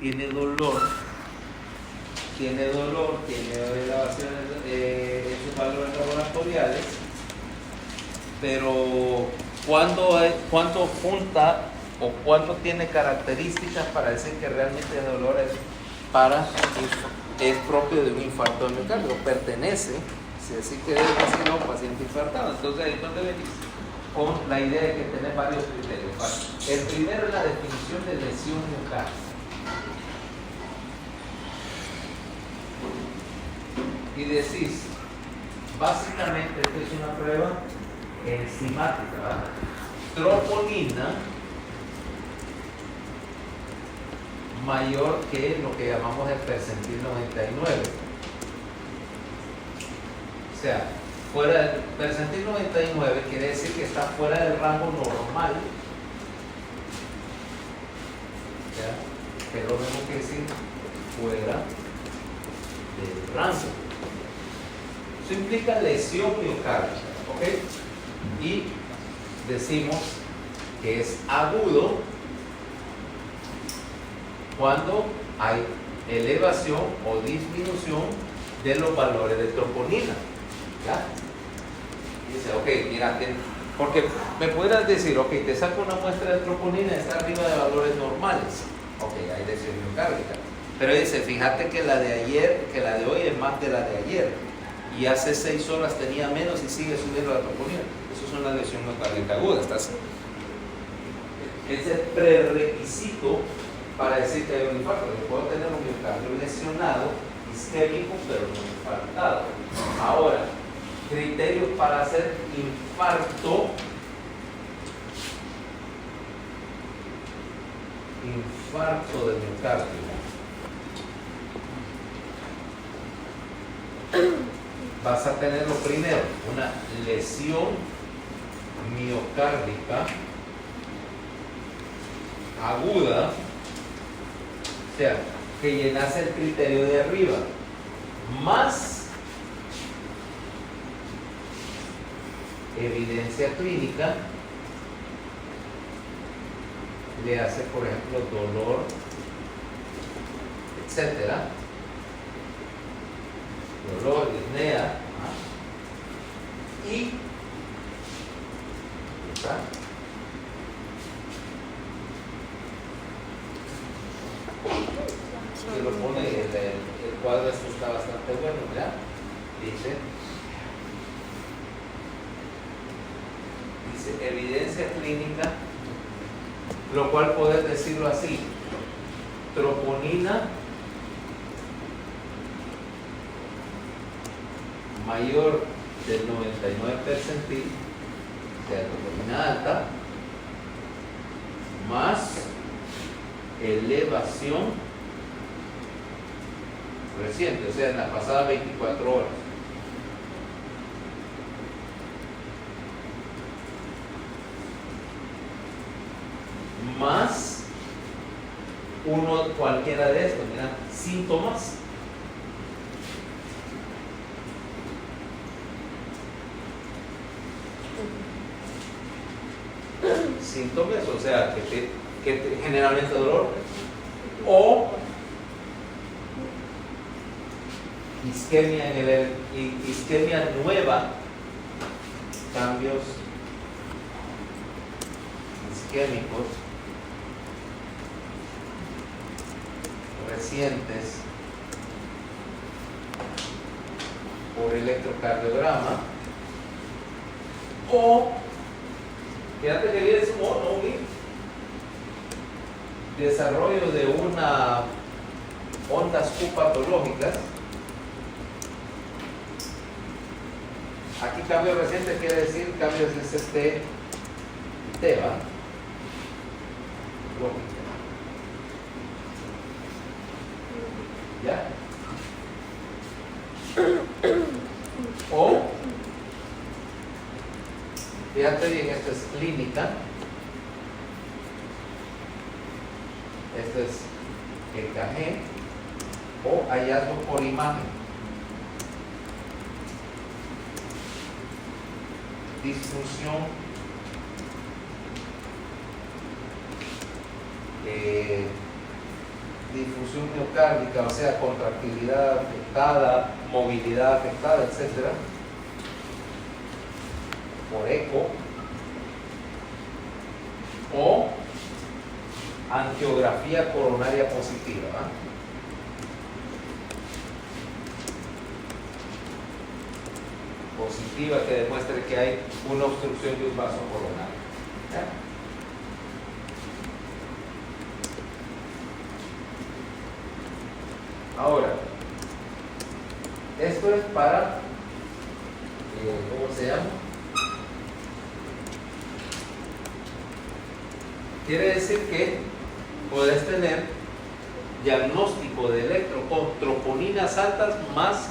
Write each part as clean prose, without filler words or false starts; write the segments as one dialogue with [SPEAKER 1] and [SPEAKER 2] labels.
[SPEAKER 1] tiene dolor, tiene elevaciones en sus valores laboratoriales, pero ¿cuánto junta o cuánto tiene características para decir que realmente el dolor es propio de un infarto de miocardio, pertenece, si así querés decirlo, a un paciente infartado? Entonces ahí es donde venís con la idea de que tenés varios criterios. El primero es la definición de lesión miocárdica. Y decís, básicamente esto es una prueba enzimática, ¿verdad? Troponina mayor que lo que llamamos el percentil 99. O sea, fuera del percentil 99 quiere decir que está fuera del rango normal. ¿Ya? Que lo mismo que decir fuera del rango. Eso implica lesión miocárdica, ¿ok? Y decimos que es agudo cuando hay elevación o disminución de los valores de troponina. ¿Ya? Dice, ok, mira, porque me pudieras decir, ok, te saco una muestra de troponina y está arriba de valores normales. Ok, hay lesión miocárdica. Pero dice, fíjate que la de ayer, que la de hoy es más de la de ayer. Y hace 6 horas tenía menos y sigue subiendo la troponina. Eso es una lesión miocárdica aguda. Ese es prerequisito para decir que hay un infarto. Yo puedo tener un miocardio lesionado, isquémico, pero no infartado. Ahora, criterios para hacer infarto. Infarto de miocardio. Vas a tener lo primero, una lesión miocárdica aguda, o sea, que llenase el criterio de arriba, más evidencia clínica le hace, por ejemplo, dolor, etcétera. Dolor, disnea, y ¿está? Se lo pone, el cuadro este está bastante bueno, ¿verdad? Dice evidencia clínica, lo cual puedes decirlo así: troponina mayor del 99 percentil, o sea, troponina alta, más elevación reciente, o sea, en las pasadas 24 horas. Más cualquiera de estos, mira, síntomas. Síntomas, o sea, que generalmente dolor, o isquemia nueva, cambios isquémicos recientes por electrocardiograma, o fíjate que viene un mono, desarrollo de una ondas Q patológicas. Aquí cambio reciente quiere decir cambios en ST TEVA. ¿Ya? O fíjate bien, esto es clínica, esto es EKG, o hallazgo por imagen. Disfunción difusión miocárdica, o sea, contractilidad afectada, movilidad afectada, etc. Por eco, o angiografía coronaria positiva, ¿va? Positiva, que demuestre que hay una obstrucción de un vaso coronario. ¿Ya? Ahora, esto es para, ¿cómo se llama? Quiere decir que puedes tener diagnóstico de electro con troponinas altas más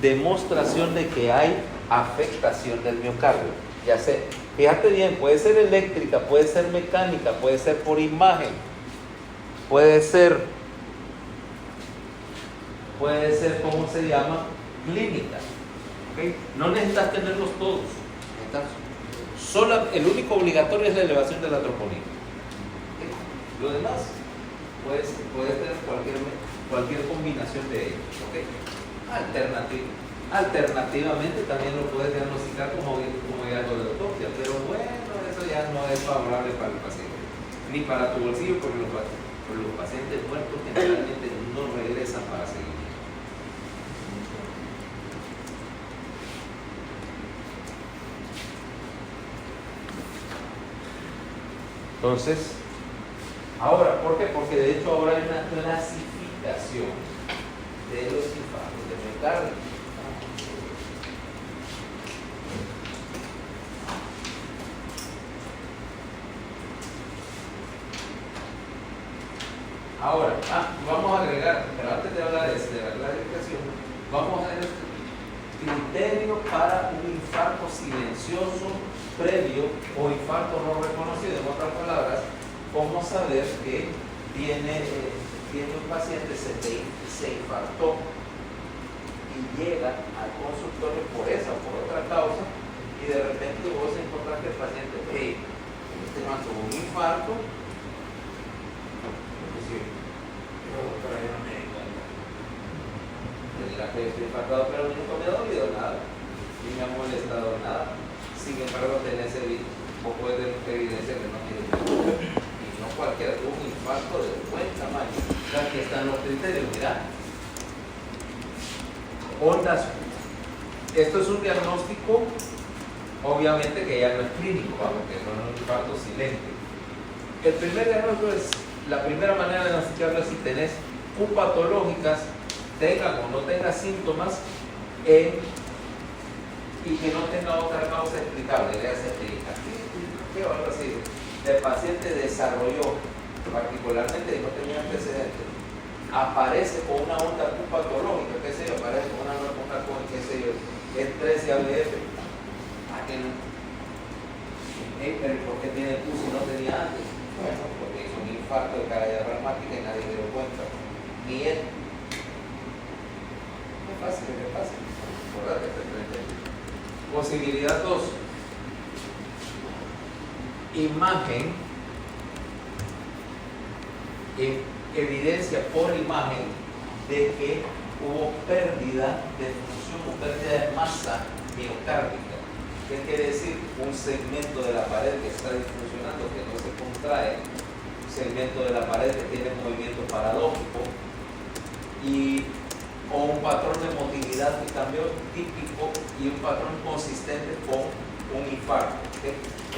[SPEAKER 1] demostración de que hay afectación del miocardio. Ya sé, fíjate bien, puede ser eléctrica, puede ser mecánica, puede ser por imagen, puede ser, ¿cómo se llama? Clínica. ¿Okay? No necesitas tenerlos todos. El único obligatorio es la elevación de la troponina. ¿Okay? Lo demás, puedes tener cualquier combinación de ellos. ¿Okay? Alternativamente también lo puedes diagnosticar como algo de autopsia, pero bueno, eso ya no es favorable para el paciente, ni para tu bolsillo, porque los pacientes muertos generalmente no regresan para seguir. Entonces, ahora, ¿por qué? Porque de hecho ahora hay una clasificación de los infartos de miocardio. Ahora, vamos a agregar, pero antes de hablar de la clasificación, vamos a ver el criterio para un infarto silencioso previo o infarto no reconocido. En otras palabras, cómo saber que tiene un paciente se infartó y llega al consultorio por esa o por otra causa, y de repente vos encontrás que el paciente, este man tuvo un infarto. Que estoy infartado, pero nunca me ha dolido nada, ni me ha molestado nada. Sin embargo, tenés poco de evidencia que no tiene, y no cualquiera tuvo un infarto de buen tamaño. Aquí están los criterios, mirá. Ondas. Esto es un diagnóstico, obviamente que ya no es clínico, porque no es un infarto silente. El primer diagnóstico es, la primera manera de diagnosticarlo es si tenés patológicas, tengan o no tengan síntomas, y que no tenga otra causa explicable, ya sea que o algo así. El paciente desarrolló, particularmente no tenía antecedentes, aparece con una onda patológica, qué sé yo, aparece con una con qué sé yo, E13 ABF, pero ¿por qué tiene pus si no tenía antes? Bueno, porque hizo un infarto de carga reumática y nadie se dio cuenta, ni él. Fácil. Posibilidad 2. Imagen, evidencia por imagen de que hubo pérdida de función o pérdida de masa miocárdica. ¿Qué quiere decir? Un segmento de la pared que está disfuncionando, que no se contrae, un segmento de la pared que tiene movimiento paradójico, o un patrón de motilidad que cambió típico y un patrón consistente con un infarto.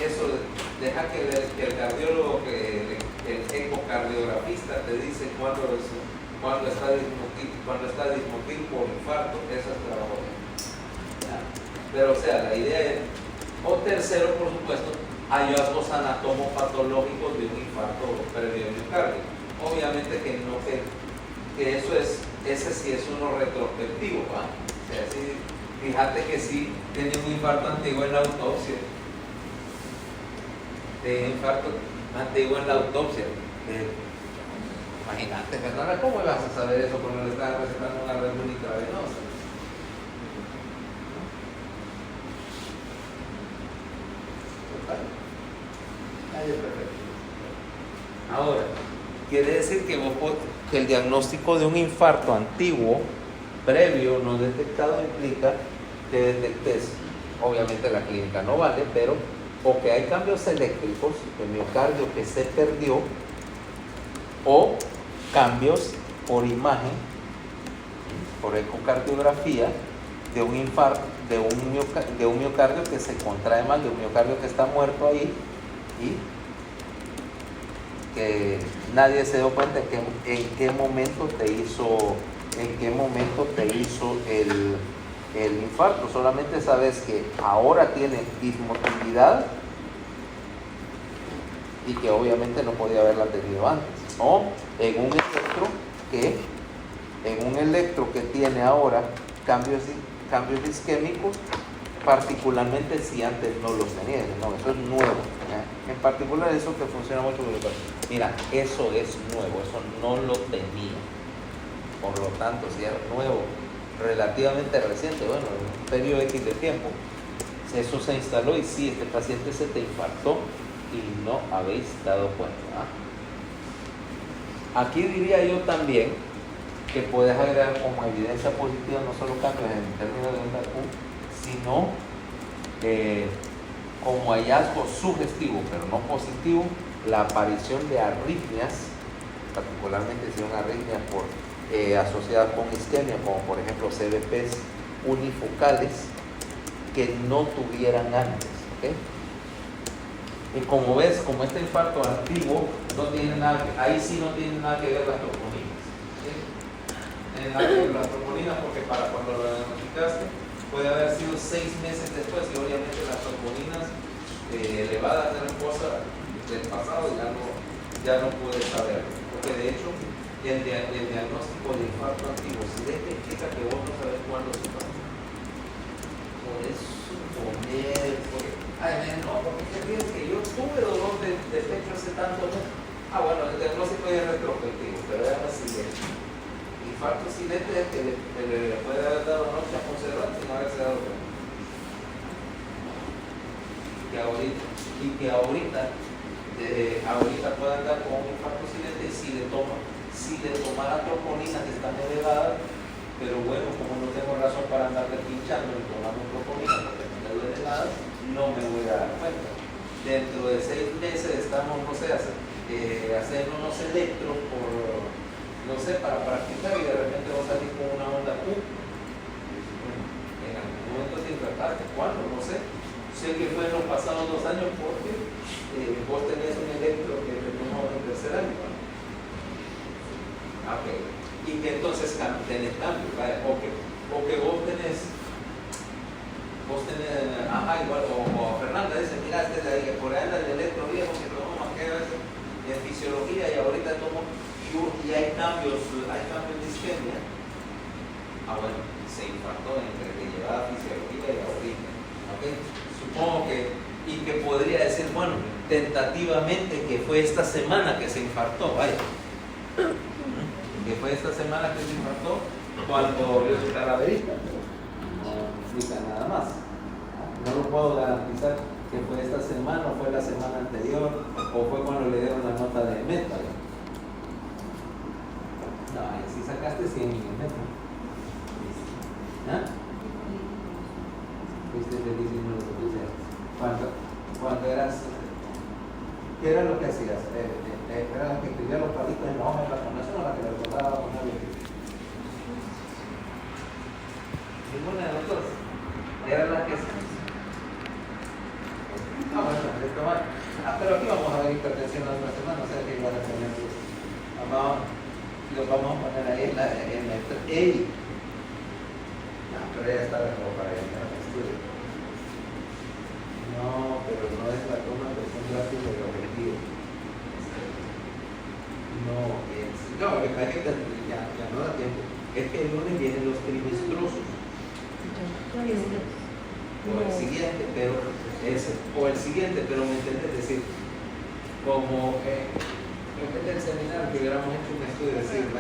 [SPEAKER 1] Eso deja que el cardiólogo, que el ecocardiografista te dice cuando está dismotil por infarto. Eso es trabajo. Pero o sea, la idea es, o tercero, por supuesto, hallazgos anatomopatológicos de un infarto previo miocardio. Obviamente que eso es, ese sí es uno retrospectivo, ¿va? O sea, sí, fíjate que sí tenía un infarto antiguo en la autopsia. Imagínate, Fernanda, ¿cómo vas a saber eso cuando le estás recetando una reunión intravenosa? Total. Ahí es perfecto. Ahora, quiere decir que vos que el diagnóstico de un infarto antiguo, previo, no detectado, implica que detectes, obviamente la clínica no vale, pero o que hay cambios eléctricos de miocardio que se perdió, o cambios por imagen, por ecocardiografía, de un infarto, de un miocardio que se contrae mal, de un miocardio que está muerto ahí y que nadie se dio cuenta en qué momento te hizo el infarto. Solamente sabes que ahora tiene dismotilidad y que obviamente no podía haberla tenido antes. O en un electro que tiene ahora cambios isquémicos, particularmente si antes no los tenía. No, eso es nuevo. En particular eso que funciona mucho con el cuerpo. Mira, eso es nuevo, eso no lo tenía. Por lo tanto, si es nuevo, relativamente reciente, bueno, en un periodo X de tiempo, eso se instaló y sí, este paciente se te infartó y no habéis dado cuenta. Aquí diría yo también que puedes agregar como evidencia positiva no solo cambios en términos de onda Q, sino como hallazgo sugestivo, pero no positivo, la aparición de arritmias, particularmente si son arritmias asociadas con isquemia, como por ejemplo CVPs unifocales, que no tuvieran antes. ¿Okay? Y como ves, como este infarto antiguo, no tiene nada ahí sí no tiene nada que ver las troponinas. ¿Sí? No tiene nada que ver las troponinas porque para cuando lo diagnosticaste puede haber sido 6 meses después y obviamente las troponinas elevadas eran cosas del pasado y ya no puedes saber. Porque de hecho el diagnóstico de infarto antiguo si identifica que vos no sabes cuándo se pasó. Puedes suponer, porque fíjense que yo tuve dolor de pecho hace tanto tiempo. Bueno, el diagnóstico es retrospectivo, pero era la siguiente. Infarto silente es que le puede haber dado noche a Monserrat sin haberse dado cuenta. Que ahorita puede andar con un infarto silente si le tomara troponina que están elevadas, pero bueno, como no tengo razón para andarle pinchando y tomando troponina porque no me duele nada, no me voy a dar cuenta. Dentro de 6 meses estamos, no sé, haciendo unos electros para practicar y de repente va a salir con una onda Q. En algún momento te infartaste, ¿cuándo? No sé. Sé que fue en los pasados 2 años porque vos tenés un electro que te tomó en el tercer año. Okay. Y que entonces tenés cambio, ¿vale? O que vos tenés igual, o Fernanda dice, mira, por ahí anda el electro viejo que tomó más que veces en fisiología y ahorita tomo y hay cambios de isquemia. Bueno, se infartó entre que llevaba fisiología y ahorita. ¿Okay? Supongo que podría decir, bueno, tentativamente que fue esta semana que se infartó, vaya. Que fue esta semana que se infartó cuando vio su calaverita. No explica nada más. No lo puedo garantizar que fue esta semana o fue la semana anterior o fue cuando le dieron la nota de meta. No, si sacaste 100 milímetros. Fuiste feliz y no lo puse. Cuando eras, ¿qué era lo que hacías? Era la que escribía los palitos en la hoja de la fundación o la que le recordaba a poner ninguna de las dos. Era la que pero aquí vamos a ver hipertensión la otra semana, o sea que igual a tener lo vamos a poner ahí en el pero ya está de nuevo para el estudio. No, pero no es la toma de presión gráfica del objetivo. No, la gente ya no da tiempo. Es que el lunes vienen los trimestrosos. O el siguiente, pero me entiendes, es decir, como en vez del seminario que hubiéramos hecho un estudio, es decir,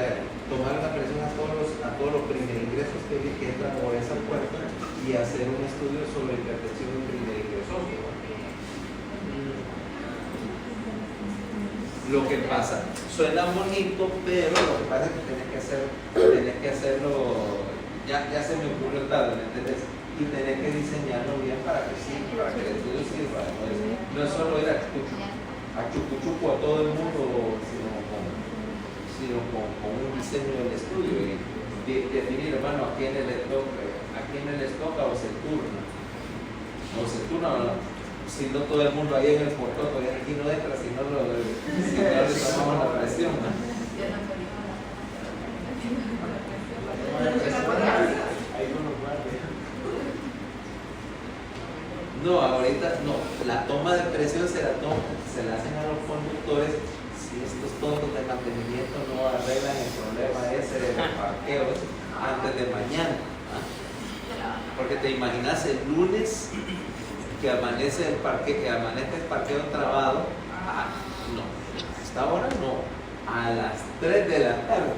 [SPEAKER 1] tomar la presión a todos los primeros ingresos que entran por esa puerta y hacer un estudio sobre hipertensión de primer ingreso. Lo que pasa, suena bonito, pero lo que pasa es que tenés que hacerlo, ya se me ocurrió tal, ¿me entendés? Y tenés que diseñarlo bien para que sí, para que el estudio sirva. No es solo ir a chucuchuco a todo el mundo, sino con un diseño del estudio y definir, hermano, a quién les toca o se turna. O se turna, ¿no? Si no todo el mundo ahí en el portón, todavía aquí no entra, si no le tomamos la presión, ¿no? No, ahorita no, la toma de presión se la hacen a los conductores si estos tontos de mantenimiento no arreglan el problema ese de los parqueos antes de mañana, ¿ah? Porque te imaginas el lunes que amanece el parqueo trabado, no, a esta hora no, a las 3 de la tarde.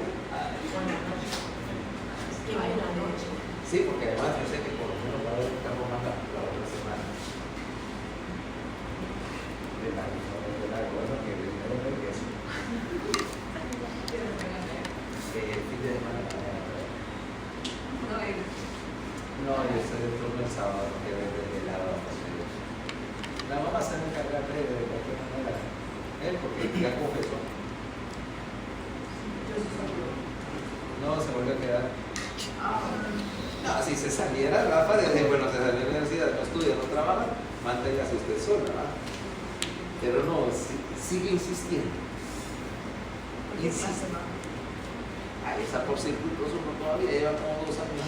[SPEAKER 1] Sí, porque además yo sé que por lo menos va a haber un carro más la otra semana. De la cosa que primero de eso. El fin de semana. No, yo estoy de turno el sábado, que desde la vacaciones. La mamá se me encarga de cualquier manera, porque ya confesó. No, se volvió a quedar. No, si se saliera, Rafa, desde bueno, se salió de la universidad, no estudia, no trabaja, manténgase usted sola, ¿verdad? Pero no, sigue insistiendo. Insiste. A esa por circuitos uno todavía lleva como 2 años.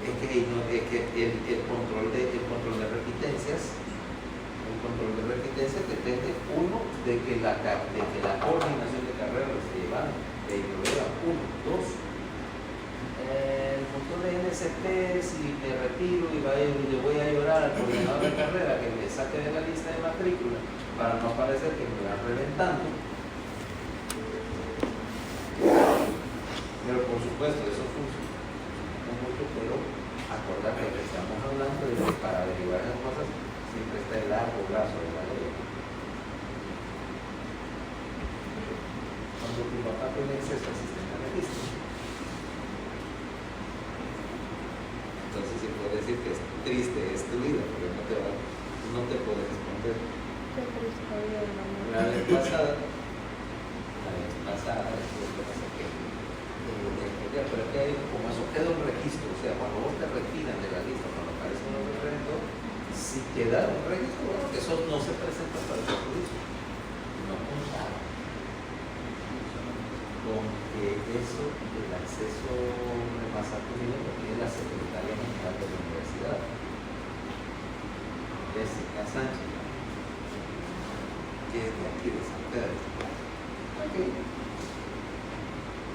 [SPEAKER 1] Es que el control de repitencias, depende, uno, de que la coordinación de carreras se llevan, de llevar 1, 2, el montón de NSP, si me retiro y le voy a llorar al coordinador de carrera que me saque de la lista de matrícula para no parecer que me van reventando. Pero por supuesto, eso funciona mucho, pero acordate que estamos hablando de que para averiguar las cosas siempre está el largo brazo de la ley. Cuando tu papá tiene acceso al sistema de registro, entonces se puede decir que es triste, es tu vida, porque no te puedes responder. La vez pasada, después de no sé qué, pero que hay, como eso queda un registro, o sea, cuando vos te retiran de la lista, cuando aparece un referendo, si queda un registro, bueno, que eso no se presenta para el juicio, no contaba con que eso del acceso más alto nivel lo tiene la secretaria general de la universidad, Jessica Sánchez, que es de aquí de San Pedro. Okay.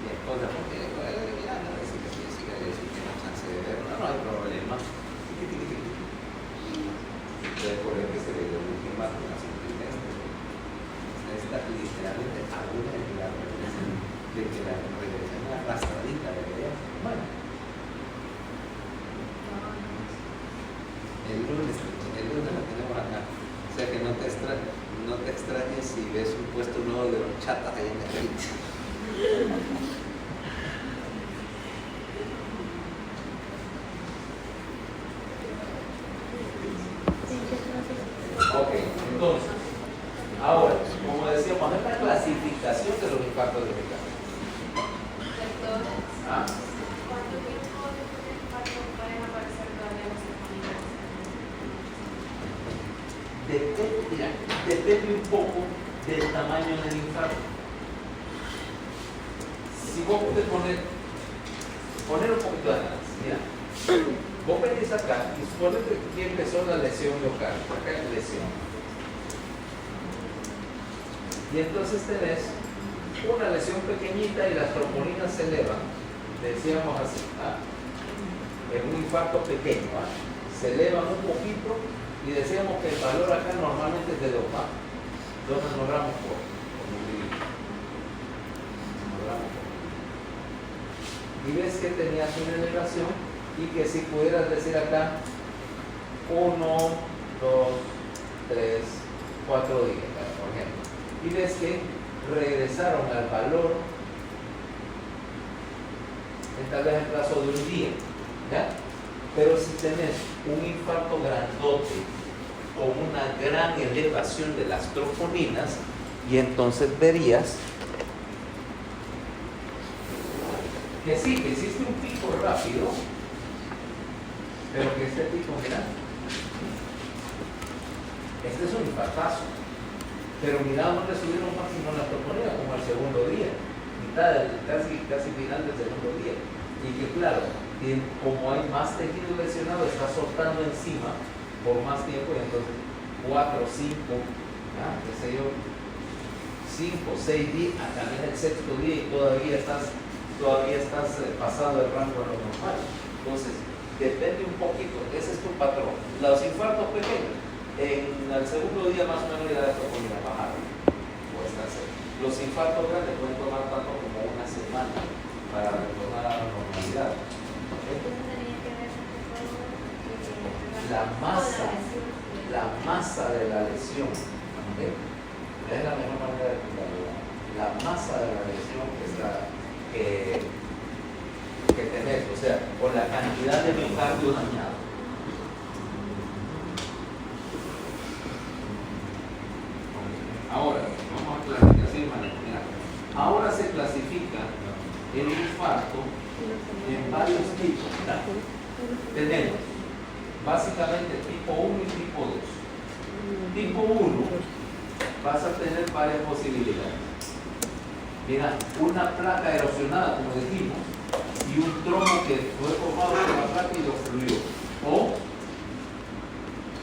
[SPEAKER 1] Y esposa, porque mira, no decir que Jessica le dice que no hay chance de verlo, no hay problema. Entonces, por ejemplo, que se le dio un ultimátum a su trimestre. Está literalmente alguna de la regresión, de que la regresión arrastradita de ella. Bueno, el lunes la tenemos acá. O sea que no te extrañes si ves un puesto nuevo de horchata ahí en la calle. Ok, entonces, ahora, como decíamos, es la clasificación de los impactos de mercado. ¿Ah?
[SPEAKER 2] ¿Cuánto tiempo pueden aparecer todavía los disponibles?
[SPEAKER 1] Depende un poco del tamaño del infarto. Si vos podés poner un poquito de atrás, mira, vos venís acá y suponete que empezó la lesión local, acá hay lesión. Y entonces tenés una lesión pequeñita y las troponinas se elevan, decíamos así, en un infarto pequeño, se elevan un poquito y decíamos que el valor acá normalmente es de 2 nanogramos por mililitro. Y ves que tenías una elevación y que si pudieras decir acá 1, 2, 2, 3, 4 días, por ejemplo. Y ves que regresaron al valor en tal vez en plazo de un día, ¿ya? Pero si tenés un infarto grandote o una gran elevación de las troponinas, y entonces verías que sí, que hiciste un pico rápido, pero que este pico, mira, este es un infartazo, pero mira, no le subieron máximo las troponinas como al segundo día, casi final del segundo día. Y que claro, como hay más tejido lesionado, está soltando encima por más tiempo, y entonces 4, 5, qué sé yo, 5, 6 días, también el sexto día, y todavía estás pasado el rango de lo normal. Entonces, depende un poquito, ese es tu patrón. Los infartos pequeños, en el segundo día más o menos ya la troponina bajaron, los infartos grandes pueden tomar tanto como una semana para retornar a la normalidad. La masa de la lesión, ¿okay? Es la mejor manera de explicarlo. La masa de la lesión que tenés, o sea, con la cantidad de miocardio dañado. Ahora, vamos a clasificar. Ahora se clasifica el infarto en varios tipos, ¿verdad? Tenemos básicamente tipo 1 y tipo 2. Tipo 1 vas a tener varias posibilidades. Mira, una placa erosionada, como dijimos, y un trombo que fue formado por la placa y lo fluyó. O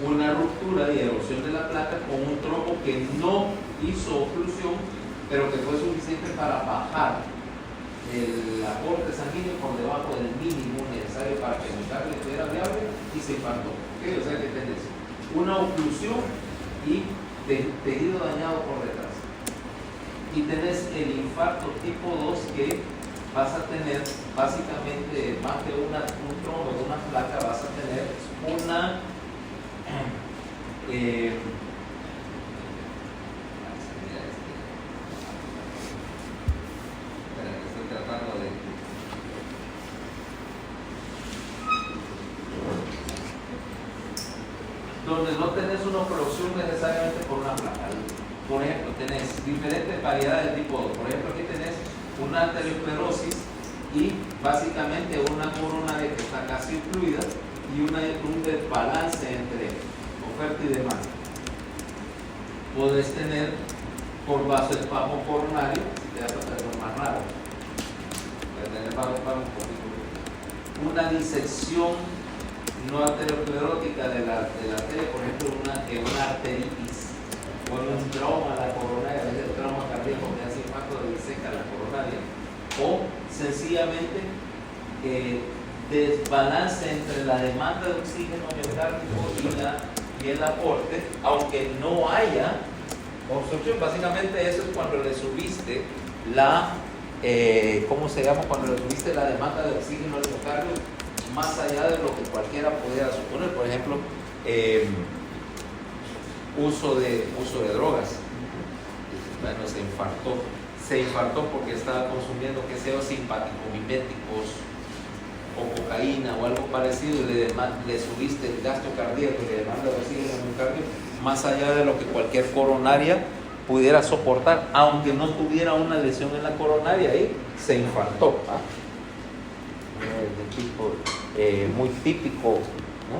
[SPEAKER 1] una ruptura y erosión de la placa con un trombo que no hizo oclusión, pero que fue suficiente para bajar el aporte sanguíneo por debajo del mínimo necesario para que el miocardio estuviera viable y se infartó. ¿Okay? O sea que tenés una oclusión y tejido dañado por detrás. Y tenés el infarto tipo 2, que vas a tener básicamente más que un trombo de una placa, vas a tener una estoy tratando de donde no tenés una oclusión necesariamente por una placa. Por ejemplo, tenés diferentes variedades de tipo 2. Por ejemplo, aquí tenés una arteriosclerosis y básicamente una coronaria que está casi fluida y un desbalance entre oferta y demanda. Puedes tener por vasoespasmo coronario, te vas a hacer más raro. Puedes tener vasoespasmo una disección no arteriosclerótica de la arteria, por ejemplo, una arteritis, con un trauma a la coronaria, a veces el trauma cardíaco que hace impacto de diseca la coronaria, o sencillamente desbalance entre la demanda de oxígeno miocárdico y el aporte, aunque no haya obstrucción. Básicamente eso es cuando le subiste ¿cómo se llama? Cuando le subiste la demanda de oxígeno al miocardio más allá de lo que cualquiera pudiera suponer. Por ejemplo, uso de drogas. Bueno, se infartó porque estaba consumiendo, qué sé yo, simpático-miméticos o cocaína o algo parecido, y le subiste el gasto cardíaco y le demanda de oxígeno al miocardio más allá de lo que cualquier coronaria pudiera soportar, aunque no tuviera una lesión en la coronaria, ahí se infartó. De tipo muy típico, ¿no?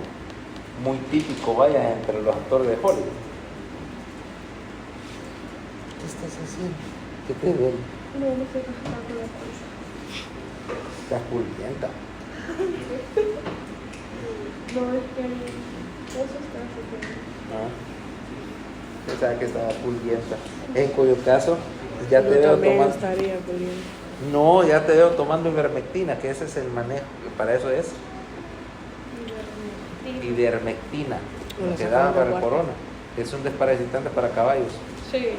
[SPEAKER 1] Muy típico, vaya, entre los actores de Hollywood. ¿Qué estás haciendo? ¿Qué te duele?
[SPEAKER 2] No estoy bajando la panza.
[SPEAKER 1] Estás pulvienta.
[SPEAKER 2] No, es que eso está así.
[SPEAKER 1] Pensaba que estaba pulvienta. En cuyo caso, ya
[SPEAKER 3] Yo
[SPEAKER 1] te veo
[SPEAKER 3] también
[SPEAKER 1] tomando.
[SPEAKER 3] estaría puliendo.
[SPEAKER 1] No, ya te veo tomando ivermectina, que ese es el manejo, que para eso es ivermectina,
[SPEAKER 3] Bueno,
[SPEAKER 1] que
[SPEAKER 3] se
[SPEAKER 1] da
[SPEAKER 3] pone
[SPEAKER 1] para el
[SPEAKER 3] guarda.
[SPEAKER 1] corona. Es un desparasitante para caballos.
[SPEAKER 2] Sí.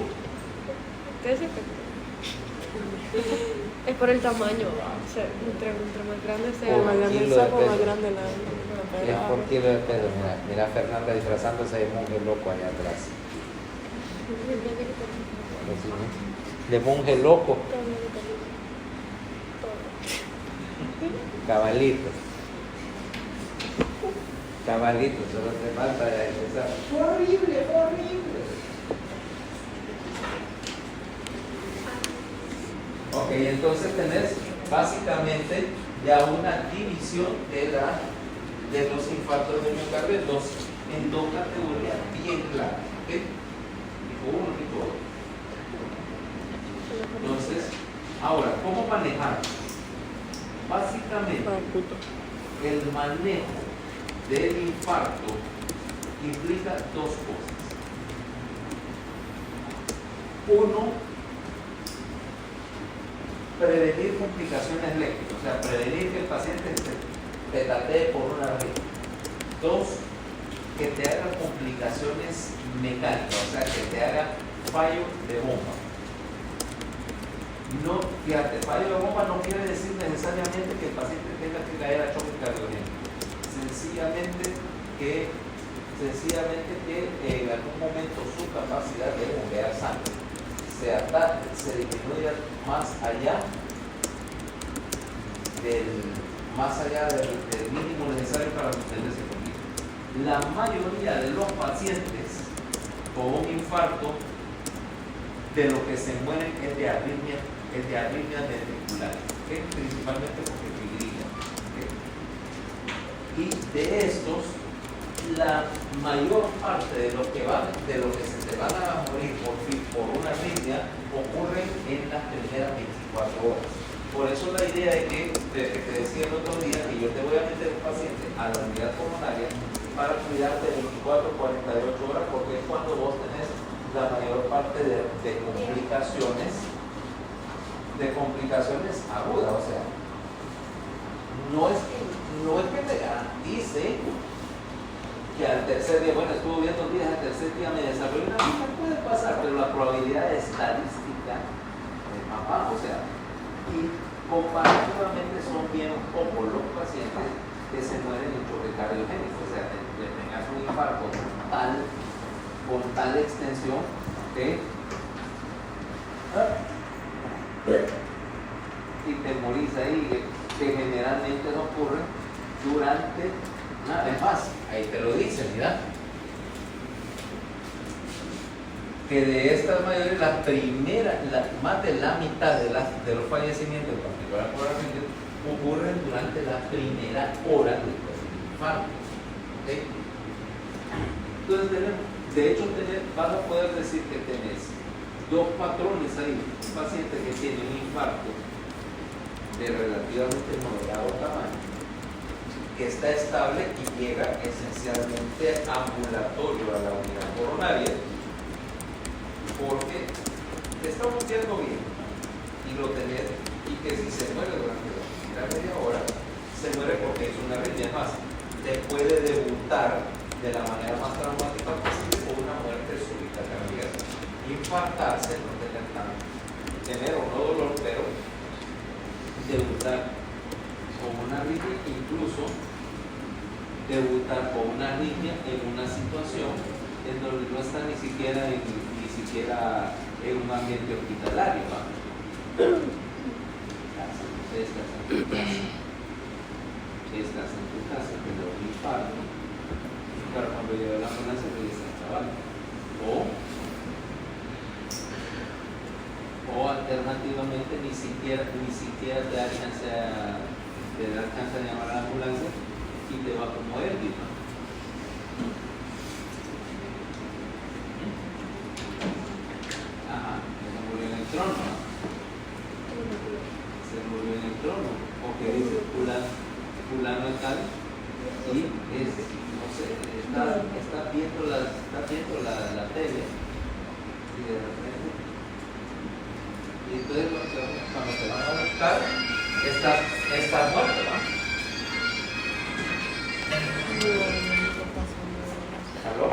[SPEAKER 2] ¿Qué es efecto? Es por el tamaño.
[SPEAKER 3] Entre más grande sea,
[SPEAKER 1] Por
[SPEAKER 3] más grande el
[SPEAKER 1] kilo de
[SPEAKER 3] saco, más
[SPEAKER 1] peso.
[SPEAKER 3] grande la.
[SPEAKER 1] Es por kilo de peso. Mira Fernanda disfrazándose de monje loco allá atrás. De monje loco. Cabalito. Cabalito, solo te falta de empezar. Horrible, horrible. Ok, entonces tenés básicamente ya una división de los infartos de miocardio en dos categorías bien claras. ¿Okay? Tipo 1 y tipo 2. Entonces, ahora, ¿cómo manejar? Básicamente, el manejo del infarto implica dos cosas. Uno, prevenir complicaciones eléctricas, o sea, prevenir que el paciente se petatee por una red. Dos, que te haga complicaciones mecánicas, o sea, que te haga fallo de bomba. No, fíjate, fallo de bomba no quiere decir necesariamente que el paciente tenga que caer a choque cardiogénico. Sencillamente que en algún momento su capacidad de bombear sangre se disminuya más allá del mínimo necesario para sostenerse conmigo. La mayoría de los pacientes con un infarto de lo que se mueren es de arritmias ventriculares, ¿okay? Principalmente porque fibrillan. ¿Okay? Y de estos, la mayor parte de los que se te van a morir por una arritmia ocurren en las primeras 24 horas. Por eso la idea de que te decía el otro día que yo te voy a meter un paciente a la unidad coronaria para cuidarte 24 48 horas, porque es cuando vos tenés la mayor parte de complicaciones agudas. O sea, no es que te garantice que al tercer día, bueno, estuvo bien 2 días, al tercer día me desarrolló una vida, puede pasar, pero la probabilidad estadística es más baja, o sea, y comparativamente son bien pocos los pacientes que se mueren en choque cardiogénico, o sea, que tengas un infarto con tal extensión que y te morís ahí, que generalmente no ocurre durante nada más. Ahí te lo dicen, mira, que de estas mayores, más de la mitad de los fallecimientos, en particular por arritmia, ocurren durante la primera hora después del infarto. ¿Okay? Entonces, de hecho, vas a poder decir que tenés dos patrones ahí. Un paciente que tiene un infarto de relativamente moderado tamaño, que está estable y llega esencialmente ambulatorio a la unidad coronaria, porque te está funcionando bien y lo tenés, y que si se muere durante la primera media hora, se muere porque es una arritmia. Más, te puede debutar de la manera más traumática posible con una muerte súbita cardíaca. Infartarse, no tener o no dolor, pero debutar con una arritmia, incluso debutar con una arritmia en una situación en donde no está ni siquiera en un ambiente hospitalario, ¿no? Estás en tu casa, te da un infarto, pero cuando llega la ambulancia te dice chaval, o alternativamente ni siquiera te da chance de llamar a la ambulancia y te va como él, ¿no? Ajá, se murió en el trono, ¿no? Se murió en el trono, porque dice fulano es tal y es, no sé, está viendo la tele y de repente, y entonces cuando te van a buscar estás muerto, ¿no? ¿Aló?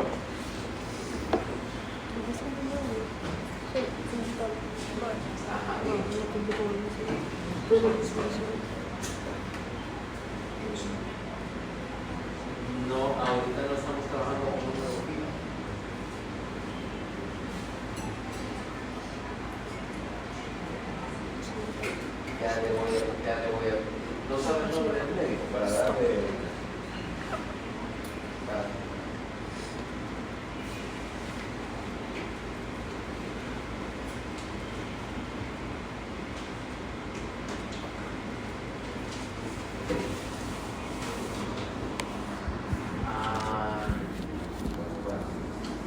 [SPEAKER 1] no sabe el nombre del médico para darle.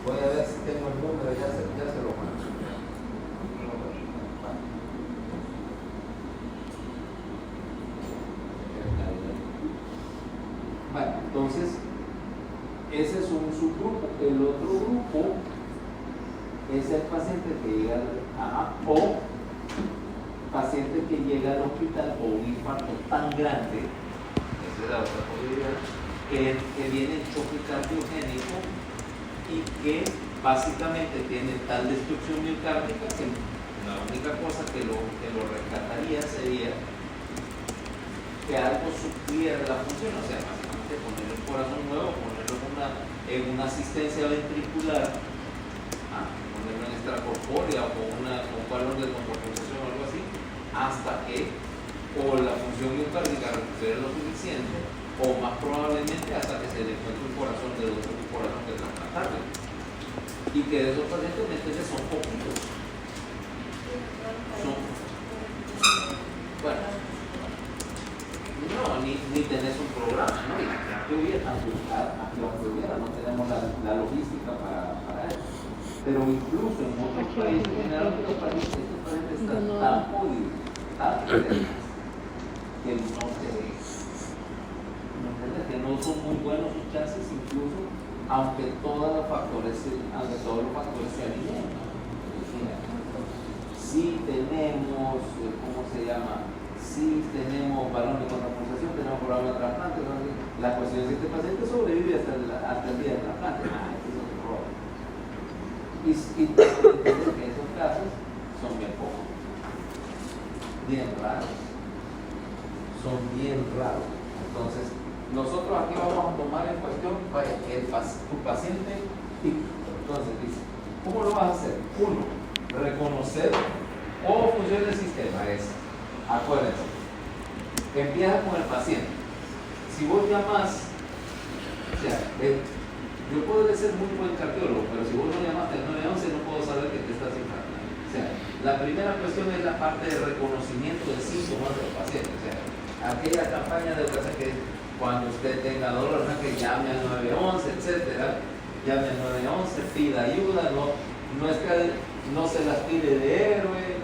[SPEAKER 1] Voy a ver si tengo el número, ya se lo mando. Bueno, entonces, ese es un subgrupo. El otro grupo es el paciente que llega o paciente que llega al hospital o un infarto tan grande, esa es la otra posibilidad, que viene en choque cardiogénico y que básicamente tiene tal destrucción miocárdica que la única cosa que lo rescataría sería que algo supliera la función, o sea, básicamente ponerle un corazón nuevo, ponerlo en una asistencia ventricular, ponerlo en extracorpórea o con un balón de contrapulsación o algo así, hasta que o la función miocárdica recupere lo suficiente, o más probablemente hasta que se le encuentre un corazón de otro corazón que trasplantarle. Y que de esos pacientes entonces son poquitos. Bueno, no, ni tenés un programa, ¿no? Y aquí hubiera, no tenemos la logística para eso. Pero incluso en otros países, en otros países, estos pacientes están tan jodidos, tan enfermos, que que no son muy buenos sus chances, incluso aunque todos los factores se alineen. Si tenemos, ¿cómo se llama? Si tenemos balón de contrapulsación, tenemos programa de trasplante, la cuestión es que este paciente sobrevive hasta el día del trasplante. Este es otro error. Y entender que esos casos son bien pocos, bien raros, son bien raros. Entonces, nosotros aquí vamos a tomar en cuestión tu paciente típico. Entonces dice, ¿cómo lo vas a hacer? Uno, reconocer cómo funciona el sistema. Acuérdense, empieza con el paciente. Si vos llamas, o sea, yo puedo ser muy buen cardiólogo, pero si vos no llamaste al 911 no puedo saber que te estás infartando. O sea, la primera cuestión es la parte de reconocimiento de síntomas del paciente. O sea, aquella campaña de educación que cuando usted tenga dolor, ¿no? Que llame al 911, etcétera, llame al 911, pida ayuda, no es que no se las tire de héroe,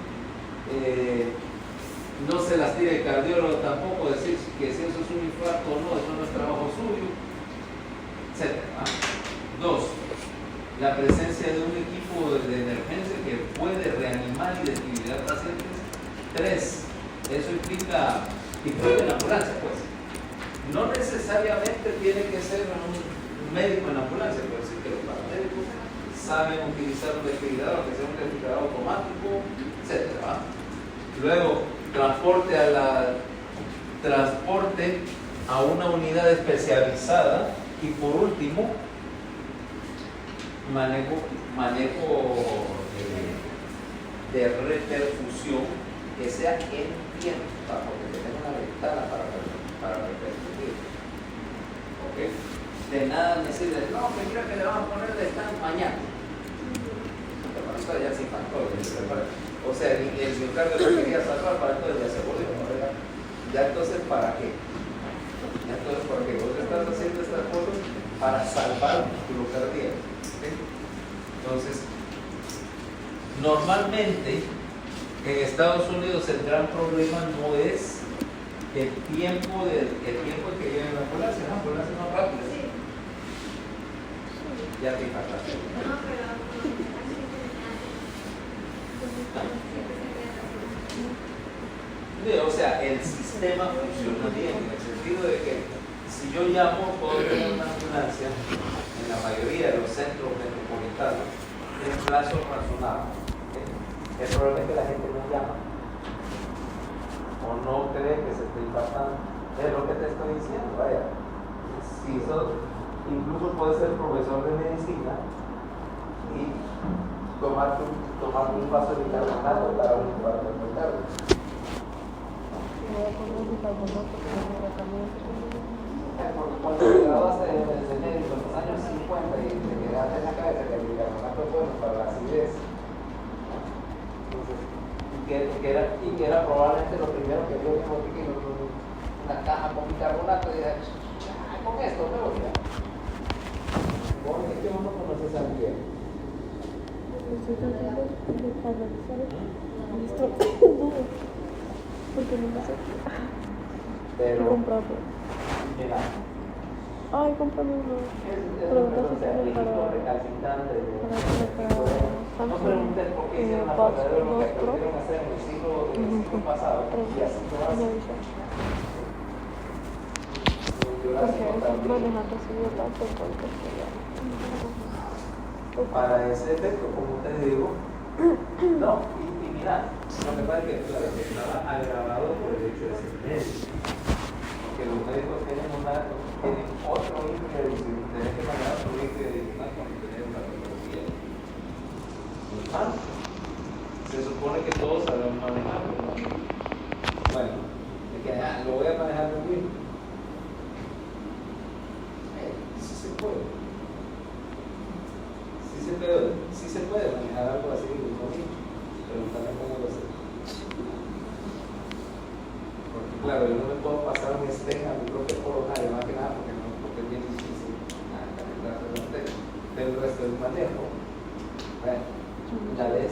[SPEAKER 1] no se las tire de cardiólogo tampoco, decir que si eso es un infarto o no, eso no es trabajo suyo, etcétera. Dos, la presencia de un equipo de emergencia que puede reanimar y desfibrilar pacientes. Tres, eso implica la ambulancia, pues. No necesariamente tiene que ser un médico en la ambulancia, puede decir que los paramédicos saben utilizar un desfibrilador, que sea un desfibrilador automático, etc. Luego, transporte a una unidad especializada y por último, manejo de reperfusión que sea en tiempo, porque tenemos una ventana para repercutir. ¿Okay? De nada me sirve, no, que mira que le vamos a poner de stand mañana. Para esto ya se impactó. O sea, el miocardio lo quería salvar, para entonces ya se volvió. Ya entonces, ¿para qué? Ya entonces, porque vos estás haciendo estas cosas para salvar un músculo cardíaco. ¿Okay? Entonces, normalmente en Estados Unidos el gran problema no es el tiempo en que llega la ambulancia, ¿no? Ambulancia más rápida.
[SPEAKER 2] Sí.
[SPEAKER 1] Ya te impactaste.
[SPEAKER 2] No, pero
[SPEAKER 1] o sea, el sistema funciona bien en el sentido de que si yo llamo, puedo tener una ambulancia en la mayoría de los centros metropolitanos en plazo razonable. El problema es que la gente no llama o no cree que se esté impactando. Es lo que te estoy diciendo, vaya. Si incluso puedes ser profesor de medicina y tomarte un vaso de bicarbonato para un infarto miocardio. Cuando te graduaste de médico en los años 50 y te quedaste en la cabeza que el bicarbonato es bueno para la acidez, entonces, y que era probablemente lo primero que vio una caja con bicarbonato y dije, con esto me voy a. ¿Vos es que uno conoce esa piel?
[SPEAKER 3] Porque no me sé.
[SPEAKER 1] Pero, mira,
[SPEAKER 3] ay, cómprame uno.
[SPEAKER 1] recalcitrante no preguntes por qué hicieron la patadera de lo que pudieron hacer en el siglo pasado y así lo hacen.
[SPEAKER 3] Porque manejando subió tanto
[SPEAKER 1] para ese efecto, como te digo, no, y mira, lo que pasa es que claro, estaba agravado por el hecho de ser médico. Porque los médicos tienen otro índice de disciplina, tienen que manejar otro índice de disciplina cuando tienen una tecnología. Se supone que todos sabemos manejarlo. Bueno, de que lo voy a manejar muy bien. Sí se puede. Sí se puede manejar algo así muy bonito, pero también cómo lo sé. Porque claro, yo no me puedo pasar un stent a mi propio coronario, más que nada porque es bien difícil pero el resto del manejo, bueno, una vez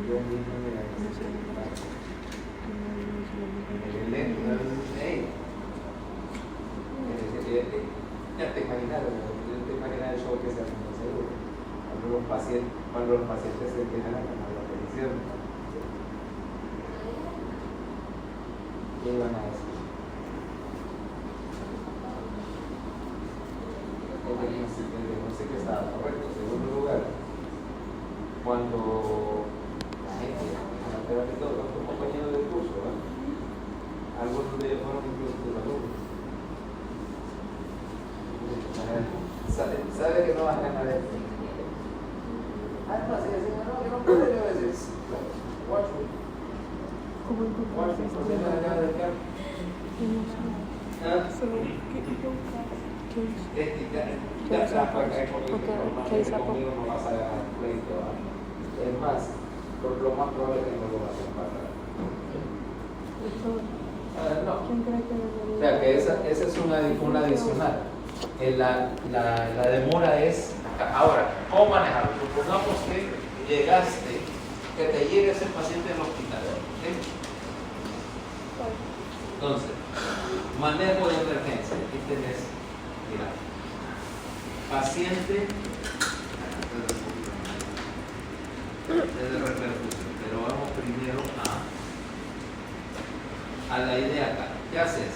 [SPEAKER 1] yo mismo me ya te imaginas el show que se hace en el seguro cuando los pacientes se empiezan a tomar la televisión. ¿Qué iban a decir? No sé qué estaba correcto. Segundo lugar, cuando la gente, la terapia y todo, los compañeros del curso, algunos de ellos fueron incluso tus alumnos. Sabe que no vas a ganar esto. No, así decimos, no, que no puede, yo a veces. Watch me. ¿Por qué no le acabas de quedar? Conmigo no vas a ganar pleito. Es más, lo más probable es que no lo vas a empatar. No. O sea que esa es una adicional. La demora es acá. Ahora, ¿cómo manejarlo? Supongamos que llegaste, que te llegue ese paciente al hospital. ¿Okay? Entonces, manejo de emergencia. Aquí tenés, mira, paciente de repercusión. Pero vamos primero a la idea acá. ¿Qué haces?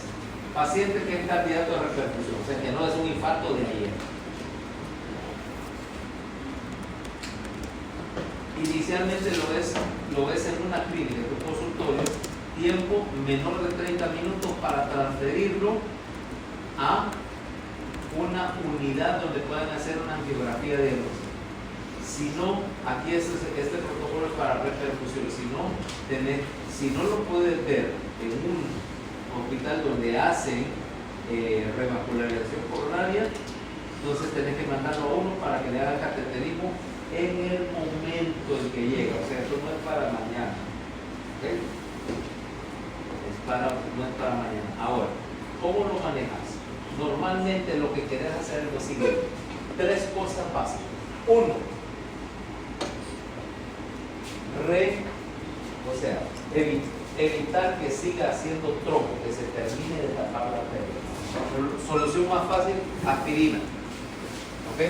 [SPEAKER 1] Paciente que es candidato a repercusión, o sea que no es un infarto de ayer. Inicialmente lo ves en una clínica, en un consultorio, tiempo menor de 30 minutos para transferirlo a una unidad donde puedan hacer una angiografía de diagnóstico. Si no, aquí este protocolo es para repercusión. Si no lo puedes ver en un hospital donde hacen revascularización coronaria, entonces tenés que mandarlo a uno para que le haga cateterismo en el momento en que llega. O sea, esto no es para mañana. ¿Okay? No es para mañana. Ahora, ¿cómo lo manejas? Normalmente lo que querés hacer es lo siguiente. 3 cosas básicas. 1. Evitar que siga haciendo trombo, que se termine de tapar la arteria. Solución más fácil, aspirina. ¿Ok?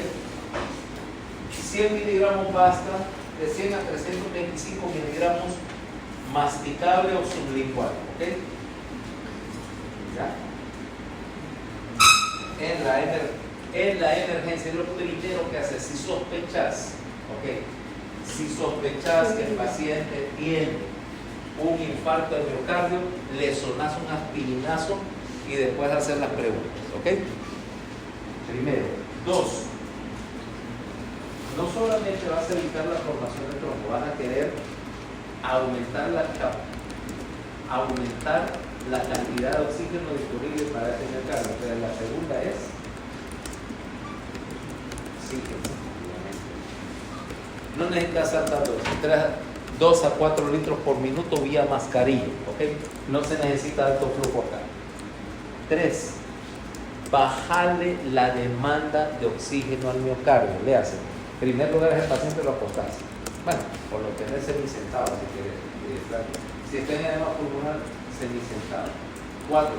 [SPEAKER 1] 100 miligramos basta, de 100 a 325 miligramos masticable o sublingual. ¿Ok? ¿Ya? En la emergencia es lo primero que haces. Si sospechas, ¿ok? Si sospechas que el paciente tiene un infarto de miocardio, le sonás un aspirinazo y después hacer las preguntas, ¿ok? Primero. 2. no solamente vas a evitar la formación de trombo, vas a querer aumentar la cantidad de oxígeno disponible para ese cargo. Pero la segunda es sí, no necesitas saltar 2 a 4 litros por minuto vía mascarilla, ¿ok? No se necesita alto flujo acá. 3. Bajarle la demanda de oxígeno al miocardio. Le hace. En primer lugar, ese paciente lo acostás. Bueno, por lo tenés semisentado, si quieres. Si está en edema pulmonar, semisentado. 4.